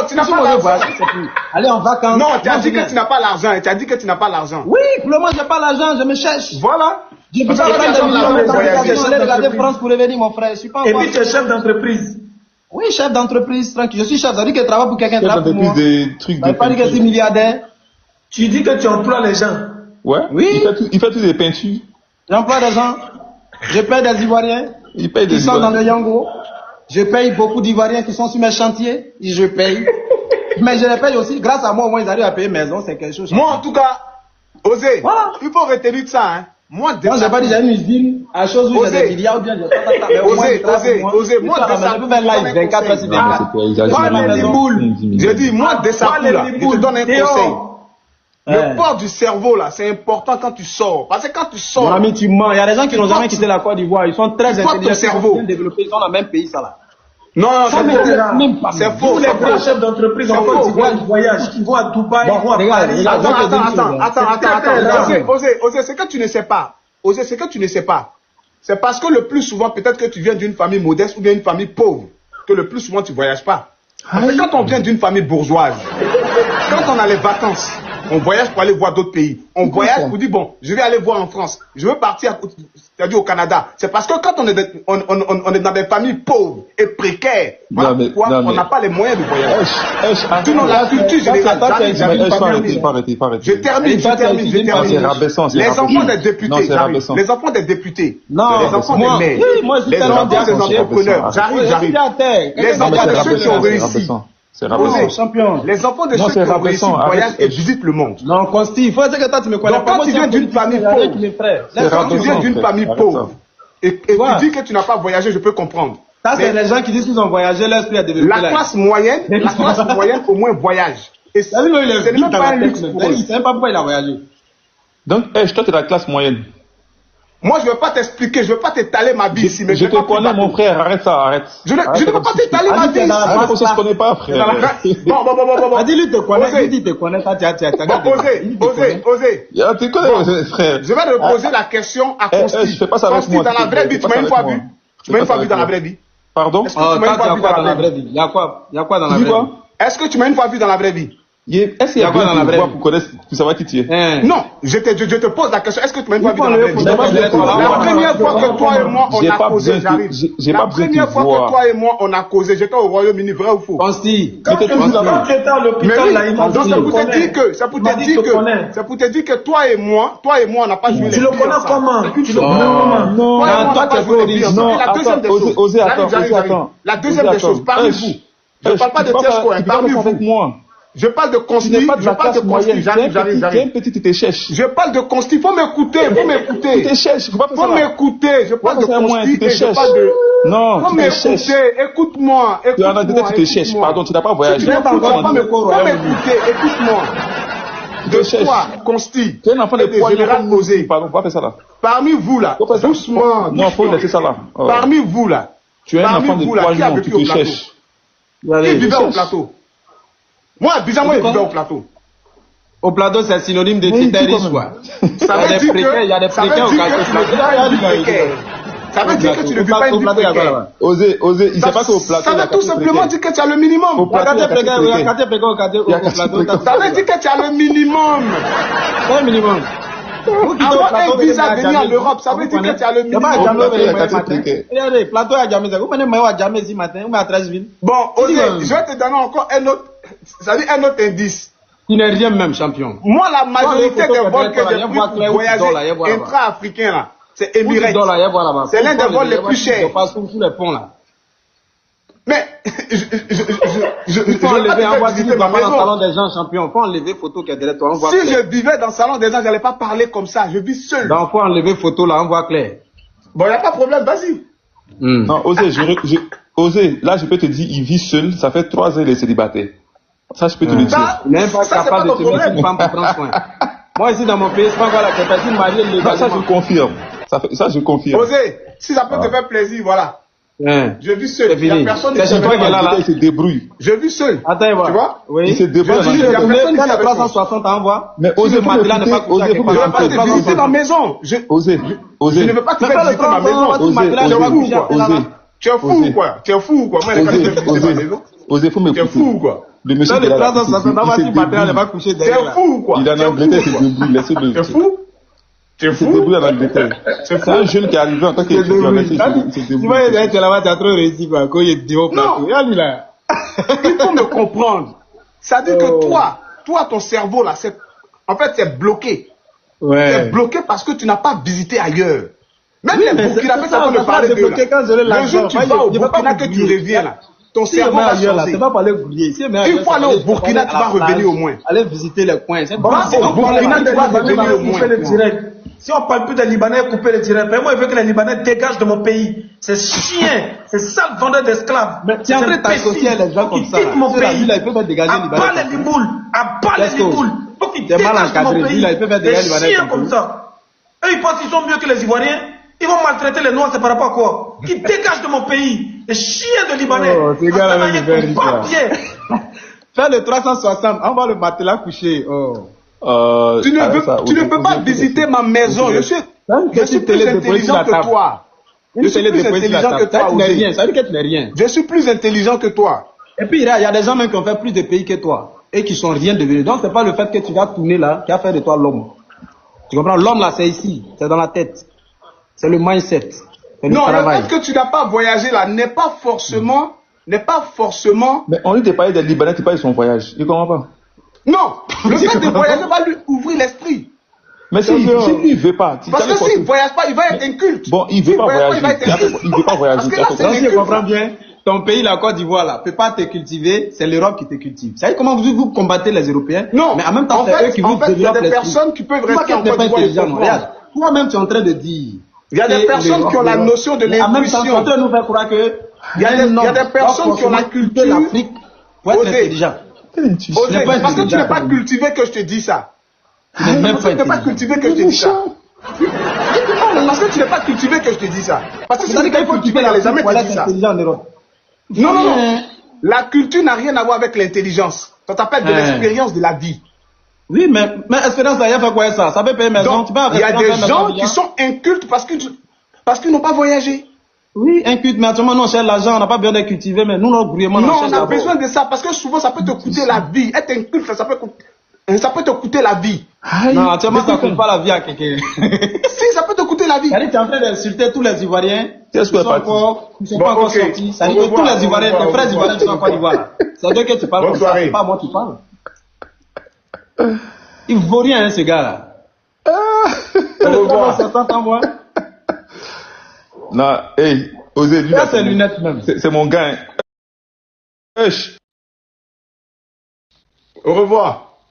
tu n'as pas l'argent. Aller en vacances. Non, tu as dit que tu n'as pas l'argent. Tu as dit que tu n'as pas l'argent. Oui, pour le moment, je n'ai pas l'argent, je me cherche. Voilà. Je peux pas regarder France pour revenir, mon frère. Et puis, tu es chef d'entreprise. Oui, chef d'entreprise, tranquille. Je suis chef, ça veut dire que je travaille pour quelqu'un qui travaille pour moi. Des trucs de pas dire que je suis milliardaire. Tu dis que tu emploies les gens. Ouais. Oui. Il fait toutes les peintures. J'emploie des gens. Je paye des Ivoiriens. Qui sont dans le Yango. Je paye beaucoup d'Ivoiriens qui sont sur mes chantiers. Et je paye. Mais je les paye aussi. Grâce à moi, au moins, ils arrivent à payer maison. C'est quelque chose. Moi, en tout cas, Osé, voilà. Il faut retenir de ça, hein. Moi, j'ai pas dit j'ai une usine à chose où j'ai des milliards ou bien Osé, moi, je peux faire live 24 heures sur 24. J'ai dit, moi, de ça, je te donne un conseil. Le port du cerveau, là, c'est important quand tu sors. Parce que quand tu sors. Mon ami, tu mens. Il y a des gens qui n'ont jamais quitté la Côte d'Ivoire. Ils sont très intelligents. Ils sont bien développés. Ils sont dans le même pays, ça, là. Non, c'est faux. Les grands chefs d'entreprise en Côte d'Ivoire, ils voyagent. Ils vont à Dubaï, ils vont à Paris. Attends. Osé, c'est que tu ne sais pas. Osé, c'est que tu ne sais pas. C'est parce que le plus souvent, peut-être que tu viens d'une famille modeste ou bien une famille pauvre, que le plus souvent tu ne voyages pas. Parce que quand on vient d'une famille bourgeoise, quand on a les vacances, on voyage pour aller voir d'autres pays. On voyage pour dire, bon, je vais aller voir en France. Je veux partir c'est-à-dire au Canada. C'est parce que quand on est dans des familles pauvres et précaires, voilà pourquoi on n'a pas les moyens de voyager. Sinon, la culture générale, je termine. Les enfants des députés, les enfants des députés, les enfants des maires, les enfants des entrepreneurs, j'arrive. Les enfants de ceux qui ont réussi. C'est Rabesson, champion. Les enfants de ceux qui ont réussi voyagent et visitent le monde. Non, Consti, il faut dire que toi tu me connais pas. Donc quand tu viens d'une famille pauvre, quand tu viens d'une famille pauvre, et tu dis que tu n'as pas voyagé, je peux comprendre. Ça, c'est les gens qui disent qu'ils ont voyagé, l'esprit a développé. La classe moyenne, au moins voyage. Et c'est même pas un luxe pour eux. Il ne sait même pas pourquoi il a voyagé. Donc, toi, tu es la classe moyenne. Moi, je ne vais pas t'expliquer, je ne vais pas t'étaler ma vie ici. Mais je te connais, mon frère, arrête ça, arrête. Je ne vais pas t'étaler ma vie ici. On ne se connaît pas, frère. Bon. Dis-lui, te connais, dis-lui, te connais, Osez. Tu connais, frère. Je vais te poser la question à Consti. Je fais pas ça avec moi. Dans la vraie vie, tu m'as une fois vu. Tu m'as une fois vu dans la vraie vie. Pardon? Est-ce que tu m'as une fois vu dans la vraie vie? Il y a quoi dans la vraie vie? Est-ce que tu m'as une fois vu dans la vraie vie? Est-ce qu'il y a quoi dans la vraie vie pour connaître, pour savoir qui tu es? Non, je te pose la question. Est-ce que tu m'as une fois vu dans la vraie vie? La première fois que toi et moi on a causé, j'arrive. La première fois que toi et moi on a causé, j'étais au Royaume-Uni, vrai ou faux? Consti. Quand tu étais à l'hôpital, là, il m'a dit. C'est pour te dire que toi et moi on n'a pas joué les Tu le connais comment? Non, toi tu es plus riche. Non, la deuxième des choses, parmi vous. Je ne parle pas de Tiesco, parmi vous. Je parle de Tu consti. n'es pas de Je la parle de classe moyenne. consti. Tu es un petit, tu te cherches. Je parle de consti. Faut m'écouter. Faut Tu m'écouter. te cherches. Faut pas faire Faut ça là. m'écouter. Je parle de consti Tu te et je cherches. parle de... Non, Faut tu te cherches. m'écouter. Écoute-moi. Tu es en Angleterre, tu te cherches. Pardon, tu n'as pas voyagé. Tu n'as pas Tu es en Angleterre. m'écouter. Écoute-moi. te De cherches. quoi consti? Tu es un enfant de Et poids. général posé. Pardon, faut pas faire ça là. Parmi vous là, Faut pas faire- doucement. Non, faut laisser ça là. Oh. Parmi vous là, Tu es un parmi enfant de vous, là, poids, qui a tu vécu au te plateau? cherches. Qui vivait au cherche. plateau? Moi, bizarrement, il vivait au plateau. Au plateau, c'est synonyme de Oui, titre tout riche, comme- quoi. Ça veut dire que Il y a des ça veut précaires au dire quartier que tu ne vis plateau. pas une vie précaire. Ça veut dire que tu ne vis pas une vie précaire. Osez, il sait pas qu'au plateau. Ça il y a veut tout quartier simplement précaire. dire que tu as le minimum. Au plateau, il y a quartier précaire. Il y a quartier précaire. Ça veut dire que tu as le minimum. C'est le minimum. Avoir un visa venir en Europe, ça veut dire que tu as le minimum. Regardez, plateau à Djamé, vous venez à Djamé ce matin, ou à 13 villes. Bon, Osé, je vais te donner encore un autre, c'est-à-dire un autre indice. Il n'est rien même, champion. Moi, la majorité Bon, les des photos vols que que j'ai tu pris vois, pour Claire, voyager où tu dors, là, là-bas. intra-africain, là, c'est Emirates. C'est l'un des vols les plus chers. Sous les ponts, là. Mais, Il faut je vais enlever, pas on te va faire dire visiter ma dans le salon maison. des gens, champion. Il faut enlever photo qui est derrière toi, on voit Si clair. je vivais dans le salon des gens, j'allais pas parler comme ça. Je vis seul. Donc, il faut enlever photo là, on voit clair. Bon, il n'y a pas de problème, vas-y. Non, Osez, là, je peux te dire, il vit seul, ça fait 3 ans qu'il est célibataire. Ça, je peux te le dire. Ça, Il n'est même pas ça, c'est capable pas de ton se mettre problème. une femme pour prendre soin. Moi, ici, dans mon pays, c'est pas encore la capacité de marier Ça, légalement. je confirme. Ça, je confirme. Osez, si ça peut te faire plaisir, voilà. Hein. Je vis seul. C'est Il n'y a fini. personne C'est qui chez toi me qui est là, là. Il se débrouille. Je vis seul. Attends, Tu vois? Oui. Il se débrouille. Je dis, en il y a Angleterre. personne Quand ici le avec moi. 360 envoie, Mais si osez, le faut matelas n'est pas m'écouter, couché à osez, quelque faut Je part, ne vais pas te visiter ma maison. Je Osez, ne veux pas te Mais faire pas le visiter ma 360, maison. on va te matelas, Osez, je vais osez, coucher à osez. là. Tu es fou ou quoi? Tu es fou ou quoi? Moi, je ne vais pas te faire visiter ma maison. Osez, faut Tu es m'écouter. fou ou quoi? Le monsieur Quand qui le est là, 360 envoie, il se si le matelas n'est pas débrouille. couché Tu es derrière. fou ou quoi? Il est en Tu es Angleterre, il fou se ou quoi? débrouille. Laissez-le. Tu es fou? Tu es Il se fou? débrouille en Angleterre. C'est un jeune qui est arrivé en tant qu'étudiant. Laissez-le. Il se Tu vois, débrouille. tu es là-bas, tu as trop réussi, quoi. Quand il est dit au plateau. Regarde, lui, là. Il faut me comprendre. Ça dit que toi, ton cerveau là, en fait, c'est bloqué. C'est Ouais. bloqué parce que tu n'as pas visité ailleurs. Même les mais Burkinabés, c'est ça ça, va me on va parler pas de débloquer quand j'aurai Le l'argent. jour où tu Moi, vas au je vais pas Burkina, que tu oublier. reviens là, ton Si cerveau je va mets ailleurs, là, changer. c'est pas pour aller oublier. Si je mets ailleurs, Une fois c'est aller pour au Burkina, aller tu à la vas revenir plage, au moins. Aller visiter les coins. C'est Bon, pas si on Burkina, parle tu vas des revenir Libanais, au moins. couper le direct. Si on parle plus des Libanais, couper le direct. Mais moi, je veux que les Libanais dégagent de mon pays. C'est chien, c'est sale vendeur d'esclaves. Mais tu es en train de t'associer à les gens comme ça. Faut qu'ils quittent mon Ceux-là, pays. lui, là, ils peuvent pas dégager les À Libanais part comme les ça. Liboules, à part les Qu'est-ce que- Liboules. Faut qu'ils T'es mal dégagent de mon encadré. pays. Lui, là, il peut faire Les dégager les Libanais chiens comme comme ça. ça. Eux, ils pensent qu'ils sont mieux que les Ivoiriens. Ils vont maltraiter les Noirs, c'est par rapport à quoi? Qui dégagent de mon pays. Les chiens de Libanais. Oh, ces gars-là, En ils Sanaï, veulent pas faire. bien. Faire le 360, on va le matelas couché. Oh. Tu ne peux pas visiter ma maison. Je suis plus intelligent que toi. Je suis plus intelligent que toi, Tu n'es Osé. rien. Ça veut dire que tu n'es rien. Je suis plus intelligent que toi. Et puis, il y a des gens même qui ont fait plus de pays que toi. Et qui sont rien devenus. Donc, c'est pas le fait que tu vas tourner là qui a fait de toi l'homme. Tu comprends? L'homme là, c'est ici. C'est dans la tête. C'est le mindset. C'est le Non, le travail. fait que tu n'as pas voyagé là n'est pas forcément. Mais on lui te parlait des Libanais, tu parles de son voyage. Il comprend pas. Non, le fait de voyager va lui ouvrir l'esprit. Mais s'il ne veut pas. Parce que s'il ne voyage pas, il va être inculte. Bon, il ne veut S'il pas voyage voyager. pas, il va être inculte. Il ne veut pas voyager. Parce que là, c'est Donc, si je inculte. comprends bien, ton pays, la Côte d'Ivoire, là, peut pas te cultiver, c'est l'Europe qui te cultive. Vous savez comment vous combattez les Européens? Non, mais en même temps, en c'est fait, eux qui vous il y a développent des l'esprit. personnes qui peuvent Toi rester qui en n'es Côte pas d'Ivoire et intelligent, comprendre. regarde. Toi-même, tu es en train de dire. Il y a des que personnes l'Europe, qui ont la l'Europe. notion de Mais en même temps, tu es en train de nous faire croire que. Il y a des personnes qui ont la culture. L'Afrique pour être Osez. intelligent. Osez, pas parce que tu intelligent. n'es pas cultivé que je te dis ça. Tu n'es même Parce que pas tu n'es pas intelligent. cultivé que je te dis ça. Parce que tu n'es pas cultivé que je te dis ça. Parce que si tu C'est-à-dire n'es qu'il pas faut cultivé, cultiver il n'allait l'Afrique jamais pour te être dire ça. intelligent en Europe. Non, non, non. La culture n'a rien à voir avec l'intelligence. Ça s'appelle de l'expérience de la vie. Oui, mais expérience d'ailleurs fait quoi ça? Ça peut payer maison. Donc, Tu peux avoir il y a expérience des dans gens ta vie, qui hein. sont incultes parce qu'ils n'ont pas voyagé. Oui, inculte, mais actuellement, nous, on cherche l'argent, on n'a pas besoin de cultiver, mais nous, notre gouvernement, Non, on on cherche a d'abord. besoin de ça parce que souvent ça peut te coûter la vie. Être inculte, ça peut te coûter la vie. Non, actuellement, ça ne coûte pas la vie à quelqu'un. Si, ça peut te coûter la vie. C'est-à-dire que tu es en train d'insulter tous les Ivoiriens Qu'est-ce qui qu'on sont est parti? sont Bon, pas encore ok. sortis. C'est-à-dire Au que tous revoir, les Ivoiriens, au tes revoir, frères Ivoiriens qui sont en Côte d'Ivoire, c'est d'eux que tu parles Bonne comme ça, soirée. c'est pas moi qui parle. Il vaut rien, hein, ce gars-là. Au revoir. Ça t'entend, moi? Non, hey, osez lui. Ça, là, c'est lunettes même. C'est mon gars. Hein. Wesh. Au revoir.